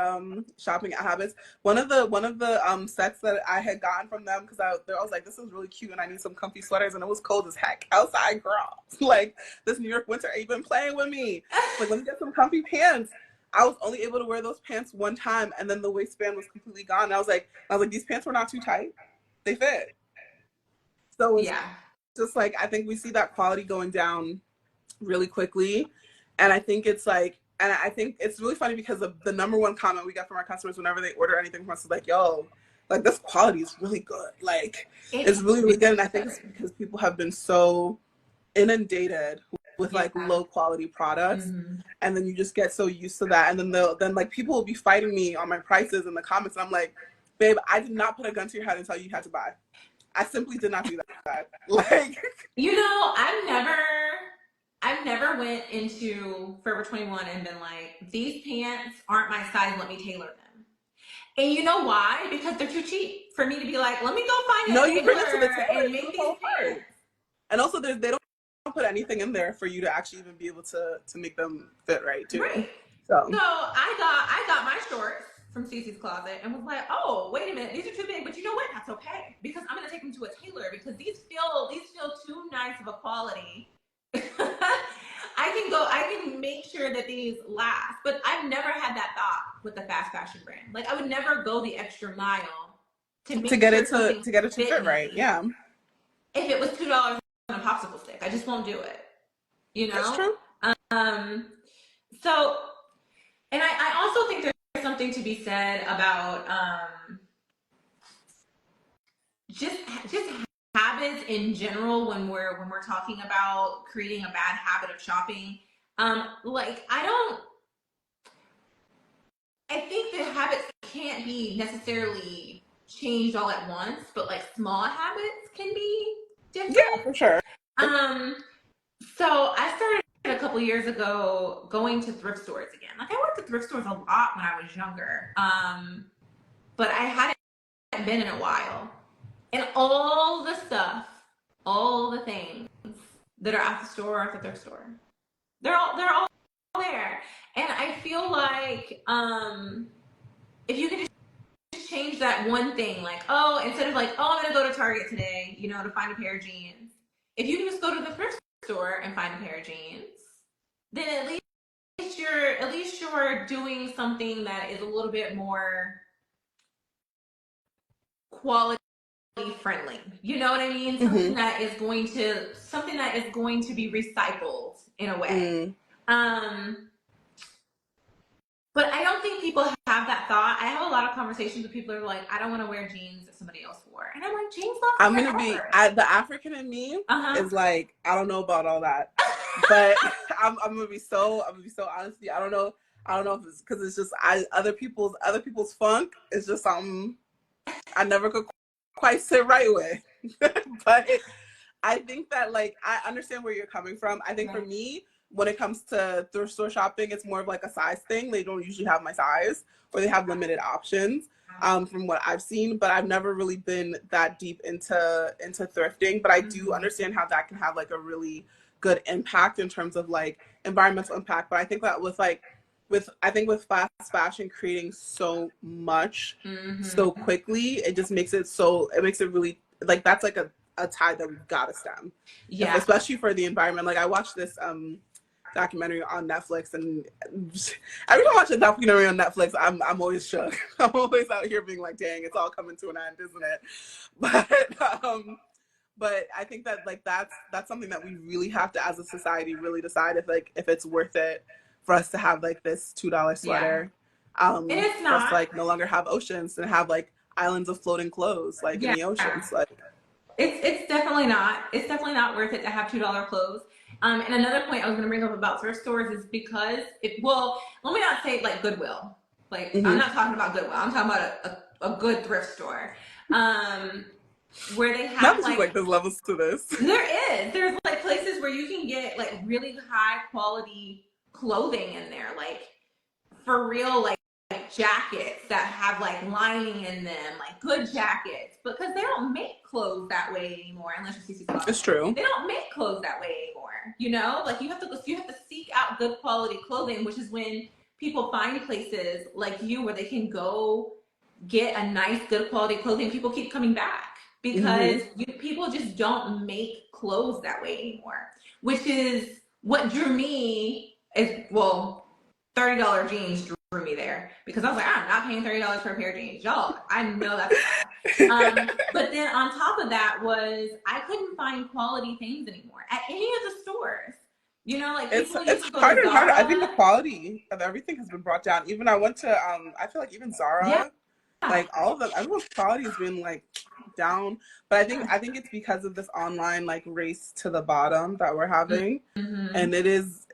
shopping habits. One of the sets that I had gotten from them because I was like, this is really cute and I need some comfy sweaters and it was cold as heck outside, girl. Like this New York winter, ain't been playing with me. Like let me get some comfy pants. I was only able to wear those pants one time and then the waistband was completely gone. And I was like, these pants were not too tight. They fit. So it's Yeah. just like I think we see that quality going down really quickly. And I think it's like, and I think it's really funny because of the number one comment we get from our customers whenever they order anything from us is like, yo, like this quality is really good. Like it's It's really, really good. And I think it's good. because people have been so inundated with Yeah. like low quality products. Mm-hmm. And then you just get so used to that. And then like people will be fighting me on my prices in the comments. And I'm like, babe, I did not put a gun to your head and tell you had to buy. I simply did not do that. Like, You know, I've never went into Forever 21 and been like, these pants aren't my size, let me tailor them. And you know why? Because they're too cheap for me to be like, let me go find no, a you bring it to the tailor tailor, and it's gonna make fall these apart. pants. And also, they don't put anything in there for you to actually even be able to make them fit right too. Right. So So I got my shorts from Cece's Closet and was like, oh, wait a minute, these are too big, but you know what? That's okay because I'm gonna take them to a tailor because these feel too nice of a quality. I can make sure that these last, but I've never had that thought with the fast fashion brand. Like I would never go the extra mile to to make get sure it something to get it to fit fit right, me yeah, if it was $2 on a popsicle stick. I just won't do it. You that's know? true. Um so and I also think there's something to be said about just just habits in general when we're talking about creating a bad habit of shopping. Like I think the habits can't be necessarily changed all at once, but like small habits can be Yeah, different. for sure. Um, so I started a couple years ago going to thrift stores again. Like I went to thrift stores a lot when I was younger. But I hadn't been in a while. And all the stuff, all the things that are at the store are at the thrift store. They're all there. And I feel like if you can just change that one thing, like, oh, instead of like, oh, I'm gonna go to Target today, to find a pair of jeans. If you can just go to the thrift store and find a pair of jeans, then at least you're doing something that is a little bit more quality friendly. You know what I mean? Mm-hmm. Something that is going to be recycled in a way. Mm. Um, but I don't think people have that thought. I have a lot of conversations with people who are like, I don't want to wear jeans that somebody else wore. And I'm like, jeans I'm last gonna be forever. the African in me Uh-huh. is like I don't know about all that, but I'm gonna be so honest with you. I don't know if it's because it's just other people's funk is just something I never could quite sit right with. But I think that like I understand where you're coming from. I think for Right. me, when it comes to thrift store shopping, it's more of like a size thing. They don't usually have my size or they have limited options. From what I've seen, but I've never really been that deep into thrifting. But I do Mm-hmm. understand how that can have like a really good impact in terms of like environmental impact. But I think that with fast fashion creating so much Mm-hmm. so quickly, it makes it really like that's like a tide that we've got to stem, Yeah. especially for the environment. Like I watched this documentary on Netflix, and every time I watch a documentary on Netflix, I'm always shook. I'm always out here being like, dang, it's all coming to an end, isn't it? But I think that like that's something that we really have to, as a society, really decide if it's worth it for us to have like this $2 Yeah. sweater, And it's for us to not. like no longer have oceans and have like islands of floating clothes like in Yeah. the oceans. Like It's definitely not. It's definitely not worth it to have $2 clothes. And another point I was going to bring up about thrift stores is because well, let me not say like Goodwill. Like, I'm not talking about Goodwill. I'm talking about a good thrift store. Where they Not have that you like, like there's levels to this. there's like places where you can get like really high quality clothing in there, like for real, like jackets that have like lining in them, like good jackets, because they don't make clothes that way anymore unless you're CC Closet. It's true. They don't make clothes that way anymore. You know, like you have to seek out good quality clothing, which is when people find places like you where they can go get a nice, good quality clothing. People keep coming back because people just don't make clothes that way anymore, which is what drew me. Is well, $30 jeans drew me there because I was like, I'm not paying $30 for a pair of jeans, y'all. I know that's but then on top of that was I couldn't find quality things anymore at any of the stores. You know, like it's people used to go harder to and harder. Zara. I think the quality of everything has been brought down. Even I went to I feel like even Zara, Yeah. like all of them, everyone's quality has been like down. But I think it's because of this online like race to the bottom that we're having, and it is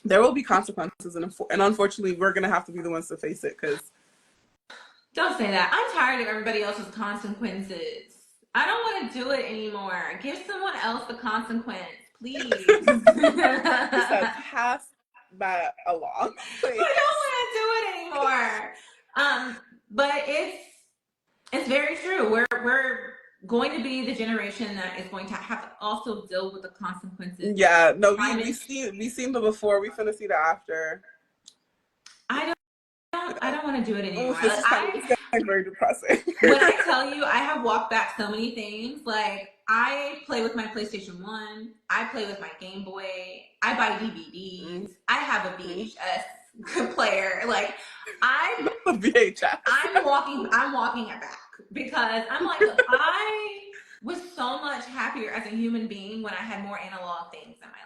there will be consequences, and unfortunately we're gonna have to be the ones to face it because. Don't say that. I'm tired of everybody else's consequences. I don't want to do it anymore. Give someone else the consequence, please. Just pass that along. Please. I don't want to do it anymore. But it's very true. We're going to be the generation that is going to have to also deal with the consequences. Yeah, no, we seen the before. We finna see the after. I don't want to do it anymore. This is like very depressing. When I tell you, I have walked back so many things. Like, I play with my PlayStation 1. I play with my Game Boy. I buy DVDs. I have a VHS player. Like, I'm VHS. I'm walking it back because I'm like, I was so much happier as a human being when I had more analog things in my life.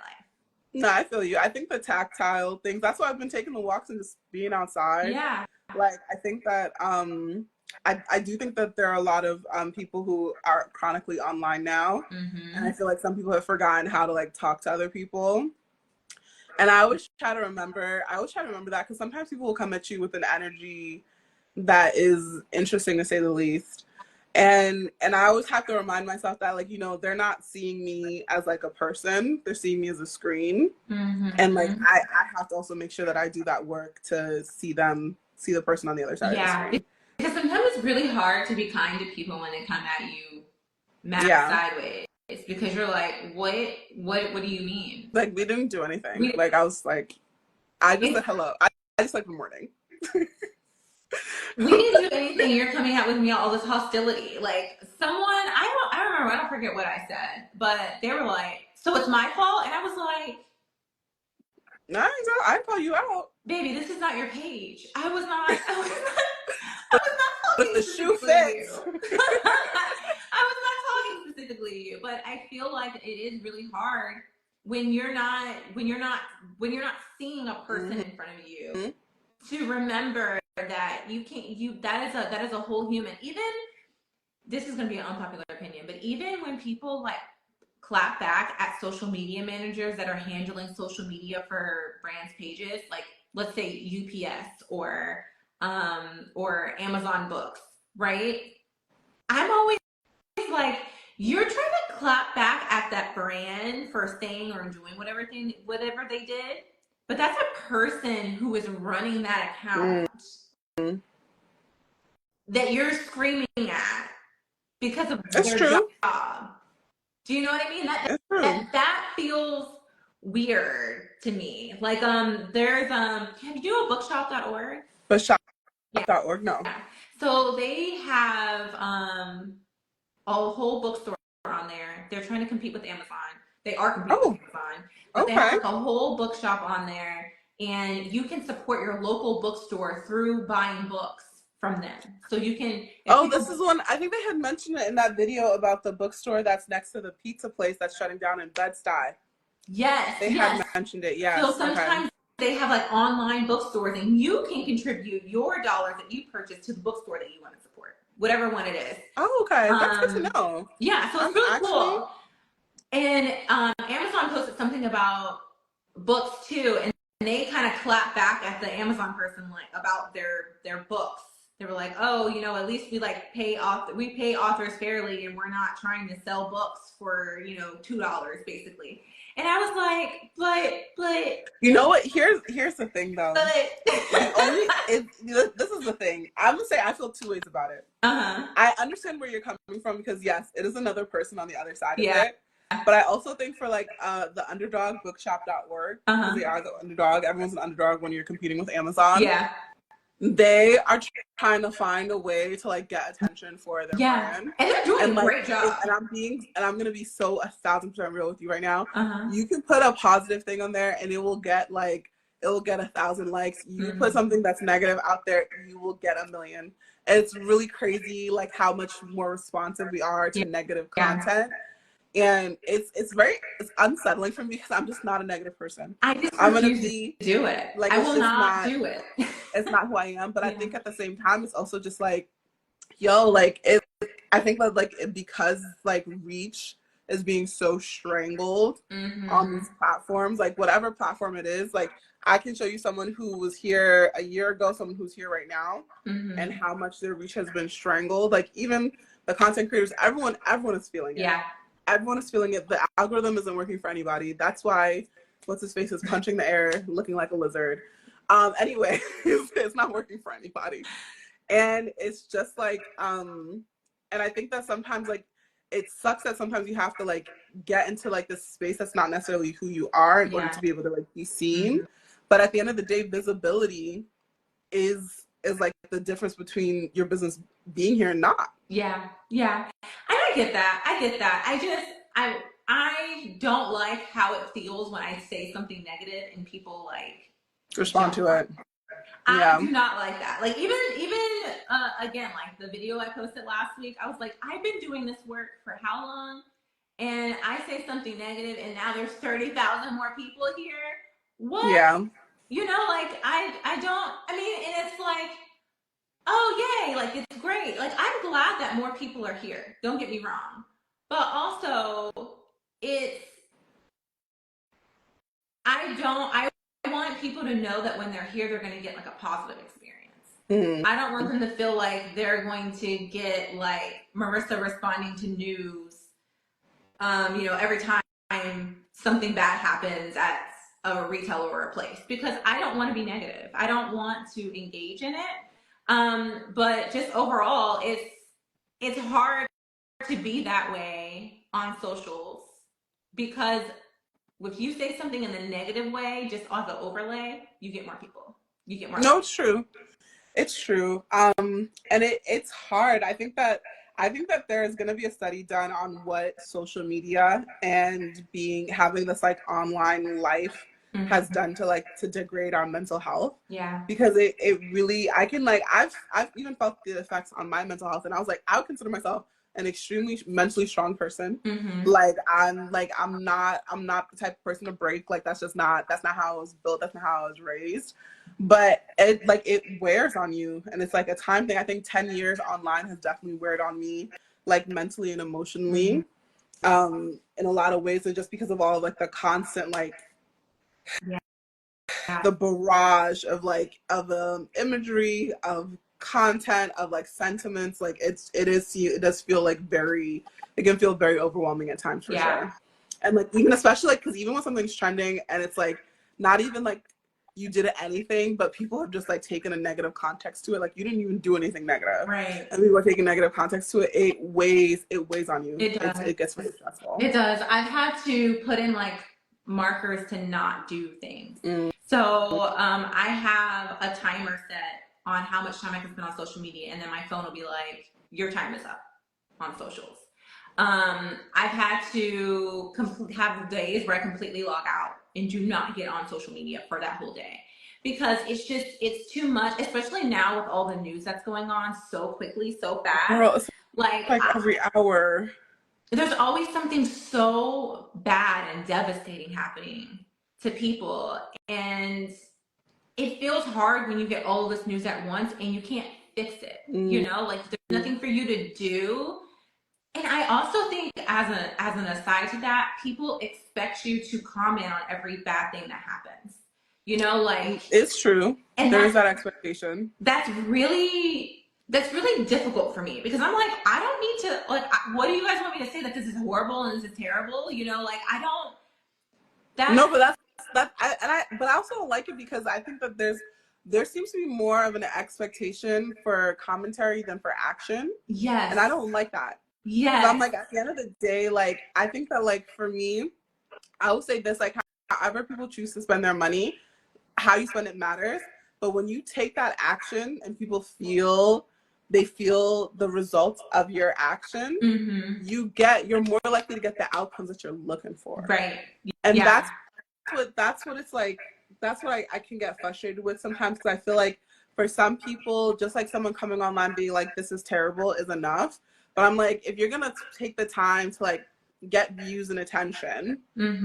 No, I feel you. I think the tactile things, that's why I've been taking the walks and just being outside. Yeah. Like, I think that I do think that there are a lot of people who are chronically online now. And I feel like some people have forgotten how to like talk to other people. And I always try to remember that because sometimes people will come at you with an energy that is interesting to say the least. And I always have to remind myself that, like, you know, they're not seeing me as like a person, they're seeing me as a screen. And like I have to also make sure that I do that work to see the person on the other side of the screen. Because sometimes it's really hard to be kind to people when they come at you sideways. It's because you're like, what do you mean? Like, we didn't do anything. Like, I was like, I just said hello. I just like the morning. We didn't do anything. You're coming out with me all this hostility. Like, someone, I don't forget what I said, but they were like, so it's my fault? And I was like, no, I call you out. Baby, this is not your page. I was not talking the shoe fits. I was not talking specifically to you, but I feel like it is really hard when you're not seeing a person in front of you to remember that that is a whole human. Even, this is going to be an unpopular opinion, but even when people like clap back at social media managers that are handling social media for brands' pages, like let's say UPS or Amazon Books, right? I'm always like, you're trying to clap back at that brand for saying or doing whatever they did, but that's a person who is running that account that you're screaming at because of their job. Do you know what I mean? That feels weird to me. Like, there's have you know bookshop.org? Bookshop.org, no. Yeah. So they have a whole bookstore on there. They're trying to compete with Amazon. They are competing with Amazon. But they have like a whole bookshop on there, and you can support your local bookstore through buying books from them. So you can. This is one. I think they had mentioned it in that video about the bookstore that's next to the pizza place that's shutting down in Bed-Stuy. Yes, they had mentioned it. Yes. So sometimes they have like online bookstores, and you can contribute your dollars that you purchase to the bookstore that you want to support, whatever one it is. Oh, okay, that's good to know. Yeah, so it's really cool. And Amazon posted something about books too, and they kind of clapped back at the Amazon person like about their books. They were like, "Oh, you know, at least we like pay authors fairly, and we're not trying to sell books for $2 basically." And I was like, "But You know what? Here's the thing though. The only but." this is the thing. I'm gonna say I feel two ways about it. Uh-huh. I understand where you're coming from because yes, it is another person on the other side of Yeah. it. But I also think for like the underdog bookshop.org, because they are the underdog. Everyone's an underdog when you're competing with Amazon. Yeah. They are trying to find a way to like get attention for their brand. And they're doing a like, great job. And I'm gonna be so 1,000% real with you right now. Uh-huh. You can put a positive thing on there and it will get 1,000 likes. You put something that's negative out there, you will get 1 million. It's really crazy like how much more responsive we are to negative content. And it's unsettling for me because I'm just not a negative person. I'm gonna be to do it. like I will not do it. It's not who I am. But I think at the same time it's also just like, yo, like I think that like because like reach is being so strangled on these platforms, like whatever platform it is, like I can show you someone who was here a year ago, someone who's here right now, and how much their reach has been strangled. Like even the content creators, everyone is feeling it. Yeah. Everyone is feeling it. The algorithm isn't working for anybody. That's why what's his face is punching the air, looking like a lizard. Anyway, it's not working for anybody. And it's just like, and I think that sometimes like it sucks that sometimes you have to like get into like this space that's not necessarily who you are in order to be able to like be seen. But at the end of the day, visibility is like the difference between your business being here and not. Yeah. I get that. I don't like how it feels when I say something negative and people like respond to it. I do not like that. Like even again, like the video I posted last week, I was like, I've been doing this work for how long? And I say something negative and now there's 30,000 more people here. What? Yeah. You know, like and it's like, oh yay, like it's great. Like I'm glad that more people are here. Don't get me wrong. But also I want people to know that when they're here, they're going to get like a positive experience. I don't want them to feel like they're going to get like Marissa responding to news, every time something bad happens at a retailer or a place, because I don't want to be negative. I don't want to engage in it. But just overall, it's hard to be that way on socials because if you say something in the negative way, just on the overlay, you get more people. No, it's true. It's true. And it's hard. I think that there's going to be a study done on what social media and having this like online life has done to degrade our mental health. Yeah. Because it really, I can like, I've even felt the effects on my mental health, and I was like, I would consider myself an extremely mentally strong person. Like I'm not the type of person to break. Like that's not how I was built. That's not how I was raised. But it wears on you, and it's like a time thing. I think 10 years online has definitely weared on me, like mentally and emotionally, in a lot of ways, and just because of all like the constant like the barrage of imagery, of content, of like sentiments, like it does feel like it can feel very overwhelming at times for sure. And like even especially like because even when something's trending and it's like not even like you did anything, but people have just like taken a negative context to it, like you didn't even do anything negative, right? And people are taking negative context to it. It weighs on you. It does. It gets really stressful. It does. I've had to put in like markers to not do things. So I have a timer set on how much time I can spend on social media, and then my phone will be like, your time is up on socials. I've had to have days where I completely log out and do not get on social media for that whole day, because it's too much, especially now with all the news that's going on so quickly, so fast. Girl, like every hour. There's always something so bad and devastating happening to people, and it feels hard when you get all this news at once and you can't fix it. Like there's nothing for you to do, And I also think, as an aside to that, people expect you to comment on every bad thing that happens. You know, like, It's true. and There is that expectation. that's really difficult for me, because I'm like, I don't need to, like, what do you guys want me to say, that this is horrible and this is terrible? You know, like, I don't. No, but but I also like it because I think that there seems to be more of an expectation for commentary than for action. Yes. And I don't like that. Yes. Because I'm like, at the end of the day, like, I think that, like, for me, I will say this, like, however people choose to spend their money, how you spend it matters. But when you take that action and people feel the results of your action, you're more likely to get the outcomes that you're looking for. Right. And that's what it's like. That's what I can get frustrated with sometimes, because I feel like for some people, just like someone coming online being like, this is terrible, is enough. But I'm like, if you're gonna take the time to, like, get views and attention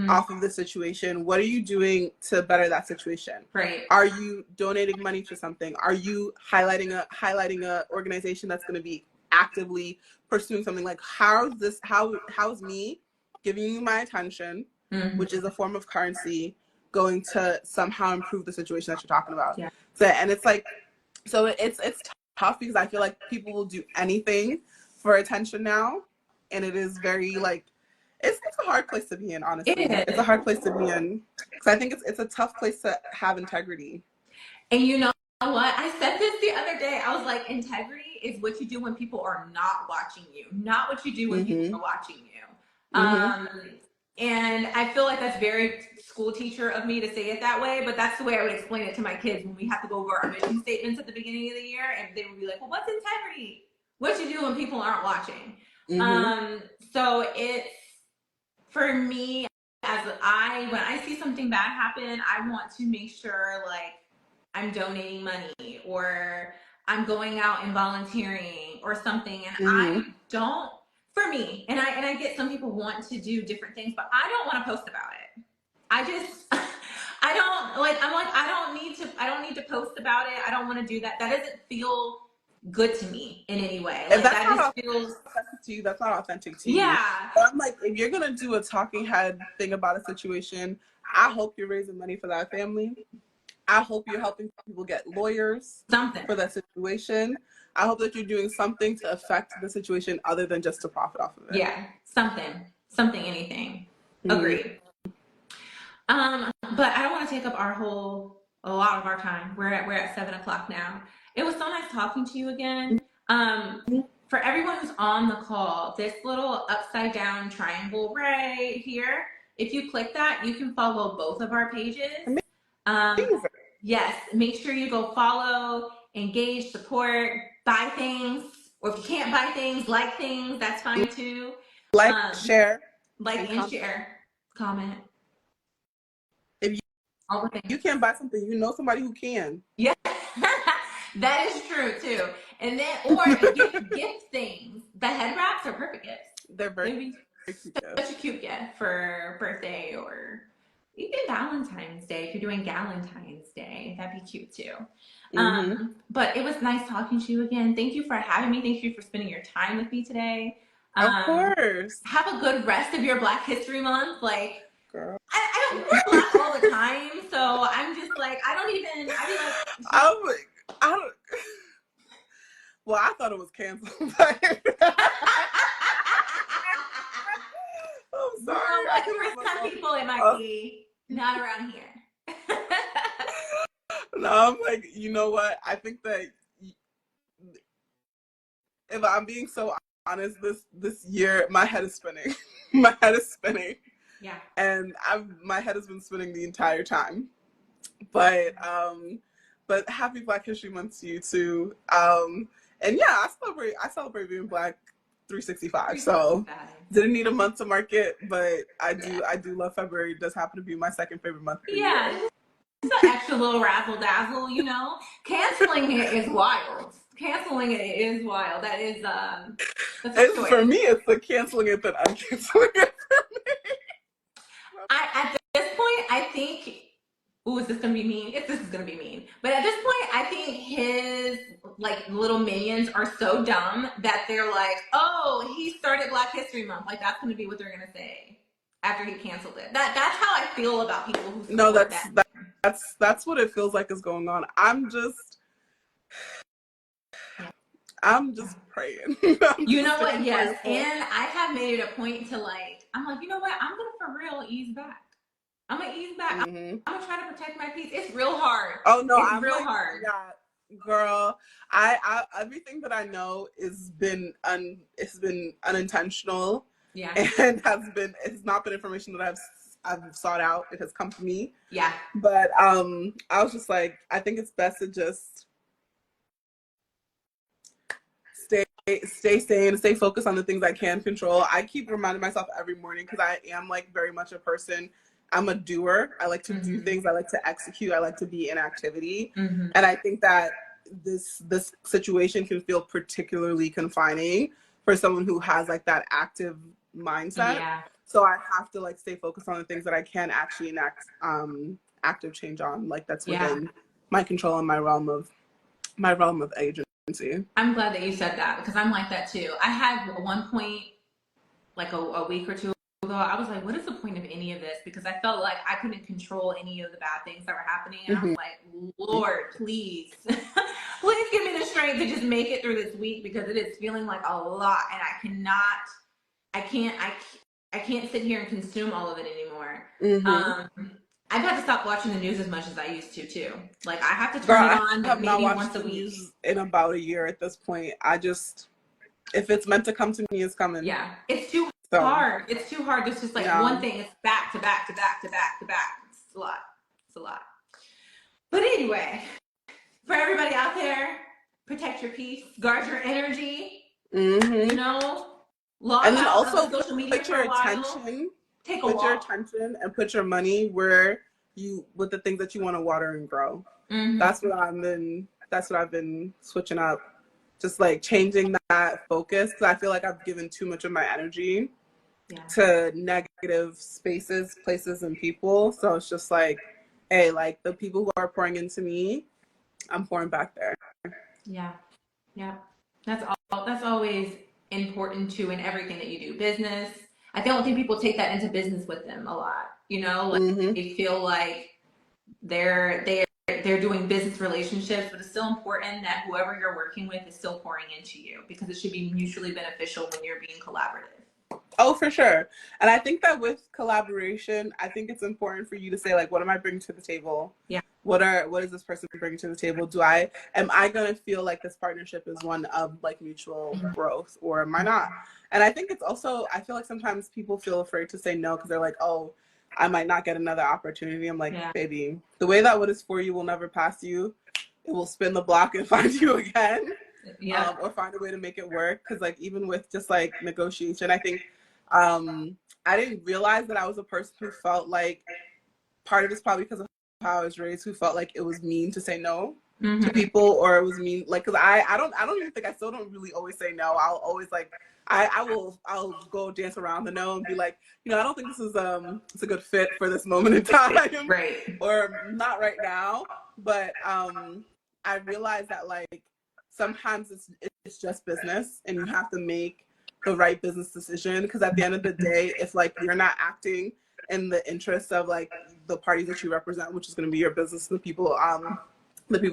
off of the situation, what are you doing to better that situation? Right. Are you donating money to something? Are you highlighting a organization that's going to be actively pursuing something? Like, how's me giving you my attention, which is a form of currency, going to somehow improve the situation that you're talking about? Yeah. So, and it's like, so it's tough, because I feel like people will do anything for attention now, and it is very, like, it's a hard place to be in, honestly. It's a hard place to be in, because I think it's a tough place to have integrity. And you know what? I said this the other day. I was like, integrity is what you do when people are not watching you, not what you do when people are watching you. And I feel like that's very school teacher of me to say it that way, but that's the way I would explain it to my kids when we have to go over our mission statements at the beginning of the year, and they would be like, well, what's integrity? What you do when people aren't watching. So it's, for me, when I see something bad happen, I want to make sure, like, I'm donating money, or I'm going out and volunteering or something. And I don't, for me, and I get some people want to do different things, but I don't want to post about it. I just, I don't, like, I'm like, I don't need to post about it. I don't want to do that. That doesn't feel good to me in any way. Like, that just feels authentic to you. That's not authentic to you. Yeah. But I'm like, if you're gonna do a talking head thing about a situation, I hope you're raising money for that family. I hope you're helping people get lawyers for that situation. I hope that you're doing something to affect the situation other than just to profit off of it. Yeah, something, anything. Agreed. But I don't want to take up a lot of our time. We're at 7:00 now. It was so nice talking to you again. For everyone who's on the call, this little upside down triangle right here, if you click that, you can follow both of our pages. Yes, make sure you go follow, engage, support, buy things, or if you can't buy things, like things, that's fine too. Like, share. Like and share. Comment. If you can't buy something, you know somebody who can. Yeah, that is true too. And then, or gift things. The head wraps are perfect gifts. They're very cute. Such a cute gift for birthday, or even Valentine's Day. If you're doing Galentine's Day, that'd be cute too. But it was nice talking to you again. Thank you for having me. Thank you for spending your time with me today. Of course. Have a good rest of your Black History Month. Like, girl, I don't wear black all the time, so I'm just like, I don't. Well, I thought it was canceled. I'm sorry. For some people, it might be. Not around here. No, I'm like, you know what? I think that if I'm being so honest, this year my head is spinning. My head is spinning. Yeah. And my head has been spinning the entire time. But happy Black History Month to you too. And yeah, I celebrate being Black 365. So didn't need a month to mark it, but I do love February. It does happen to be my second favorite month. Yeah. It's an extra little razzle dazzle, you know. Canceling it is wild. That is it's for me. It's the canceling it that uncanceling it for me. At this point, I think ooh, is this gonna be mean? This is gonna be mean. But at this point, I think his like little minions are so dumb that they're like, oh, he started Black History Month. Like that's gonna be what they're gonna say after he canceled it. That's how I feel about people who No, support that. that's what it feels like is going on. I'm just praying. You know what? Yes. And I have made it a point to like, I'm like, you know what? I'm gonna for real ease back. I'm gonna ease back. Mm-hmm. I'm gonna try to protect my peace. It's real hard. Oh no, it's I'm real like, hard. Yeah, girl. I everything that I know it's been unintentional. Yeah. And it's not been information that I've sought out. It has come to me. Yeah. But I was just like, I think it's best to just stay sane, stay focused on the things I can control. I keep reminding myself every morning because I am like very much a person. I'm a doer. I like to do things. I like to execute. I like to be in activity. And I think that this situation can feel particularly confining for someone who has like that active mindset. Yeah. So I have to like stay focused on the things that I can actually enact active change on. Like that's within my control and my realm of agency. I'm glad that you said that because I'm like that too. I had at one point, like a week or two ago, I was like, what is the point of any of this? Because I felt like I couldn't control any of the bad things that were happening. And I was like, Lord, please, please give me the strength to just make it through this week because it is feeling like a lot. And I can't sit here and consume all of it anymore. I've had to stop watching the news as much as I used to too. Like I have to turn it on maybe once a week. In about a year at this point. If it's meant to come to me, it's coming. Yeah, it's too hard. It's too hard. It's just like one thing. It's back to back to back to back to back. It's a lot. It's a lot. But anyway, for everybody out there, protect your peace, guard your energy. You know, log and then out also of social media put your attention. Take a walk. Put your attention and put your money with the things that you want to water and grow. That's what I've been switching up, just like changing that focus because I feel like I've given too much of my energy to negative spaces, places, and people. So it's just like, hey, like the people who are pouring into me, I'm pouring back there. Yeah. That's always important too in everything that you do. Business. I don't think people take that into business with them a lot. You know, like they feel like they're doing business relationships, but it's still important that whoever you're working with is still pouring into you because it should be mutually beneficial when you're being collaborative. Oh, for sure. And I think that with collaboration, I think it's important for you to say like, what am I bringing to the table? Yeah. What is this person bringing to the table? Am I going to feel like this partnership is one of like mutual growth or am I not? And I think it's also, I feel like sometimes people feel afraid to say no because they're like, oh, I might not get another opportunity. I'm like, baby, the way that what is for you will never pass you. It will spin the block and find you again. Or find a way to make it work. Because like even with just like negotiation, I think I didn't realize that I was a person who felt like part of it's probably because of how I was raised, who felt like it was mean to say no to people, or it was mean like because I don't even think I still don't really always say no. I'll always like I'll go dance around the no and be like, I don't think this is it's a good fit for this moment in time, right? Or not right now. But I realized that like sometimes it's just business, and you have to make the right business decision because at the end of the day, if like you're not acting in the interest of like the parties that you represent, which is going to be your business, the people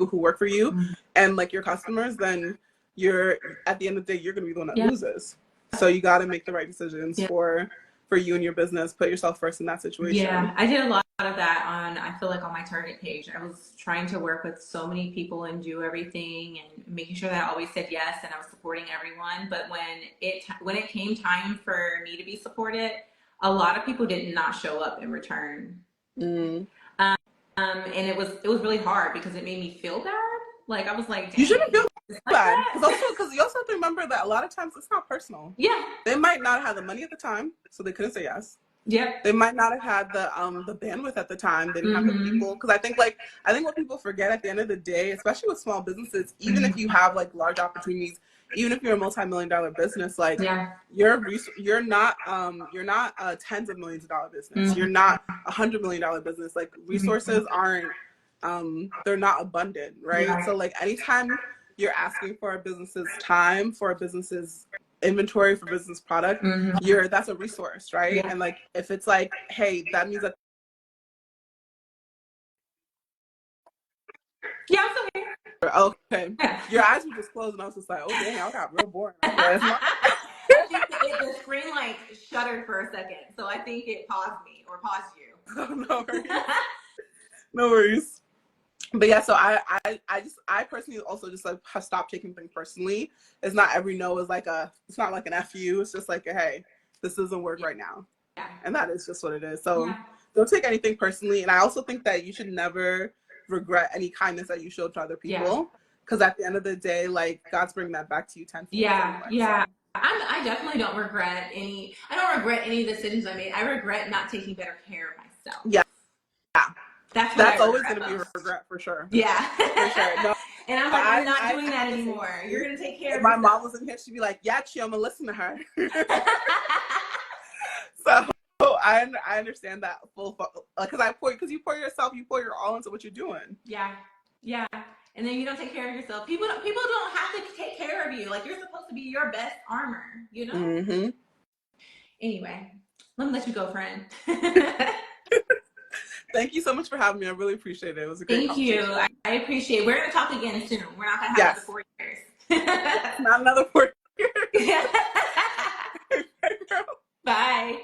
who work for you, and like your customers, then you're at the end of the day you're going to be the one that loses. So you got to make the right decisions for you and your business. Put yourself first in that situation. Yeah, I did a lot of that I feel like on my Target page. I was trying to work with so many people and do everything and making sure that I always said yes and I was supporting everyone. But when it came time for me to be supported, a lot of people did not show up in return. And it was really hard because it made me feel bad. Like I was like, you shouldn't feel bad because you also have to remember that a lot of times it's not personal. Yeah, they might not have the money at the time, so they couldn't say yes. Yeah, they might not have had the bandwidth at the time. They didn't have the people. Because I think what people forget at the end of the day, especially with small businesses, even if you have like large opportunities, even if you're a multi-million-dollar business, like Yeah. you're not tens of millions of dollar business. You're not $100 million business. Like resources aren't they're not abundant, right? Right. So like anytime you're asking for a business's time, for a business's inventory, for business product, that's a resource, right? Yeah. And like if it's like, hey, that means that Yeah, I'm still here. okay, Yeah. your eyes were just closed, and I was just like, oh dang, I got real boring. Okay, that's not. I think the screen like shuddered for a second, so I think it paused me or paused you. No worries. No worries. But yeah, so I personally also just like have stopped taking things personally. It's not every no is like it's not like an FU. It's just like hey, this doesn't work right now. Yeah. And that is just what it is. So don't take anything personally. And I also think that you should never regret any kindness that you showed to other people. Because at the end of the day, like God's bringing that back to you tenfold. Yeah. Anyway, Yeah. So. I definitely don't regret any. I don't regret any decisions I made. I regret not taking better care of myself. Yeah. That's always going to be a regret for sure. Yeah. For sure. No. And I'm like, I'm not doing that anymore. You're going to take care of my yourself. mom was in here, she'd be like, yeah, Chioma, listen to her. So I understand that full, because you pour yourself, you pour your all into what you're doing. Yeah. Yeah. And then you don't take care of yourself. People don't have to take care of you. Like you're supposed to be your best armor, you know? Mm-hmm. Anyway, let me let you go, friend. Thank you so much for having me. I really appreciate it. It was a great conversation. Thank you. I appreciate it. We're going to talk again soon. We're not going to have another 4 years. Not another 4 years. Bye.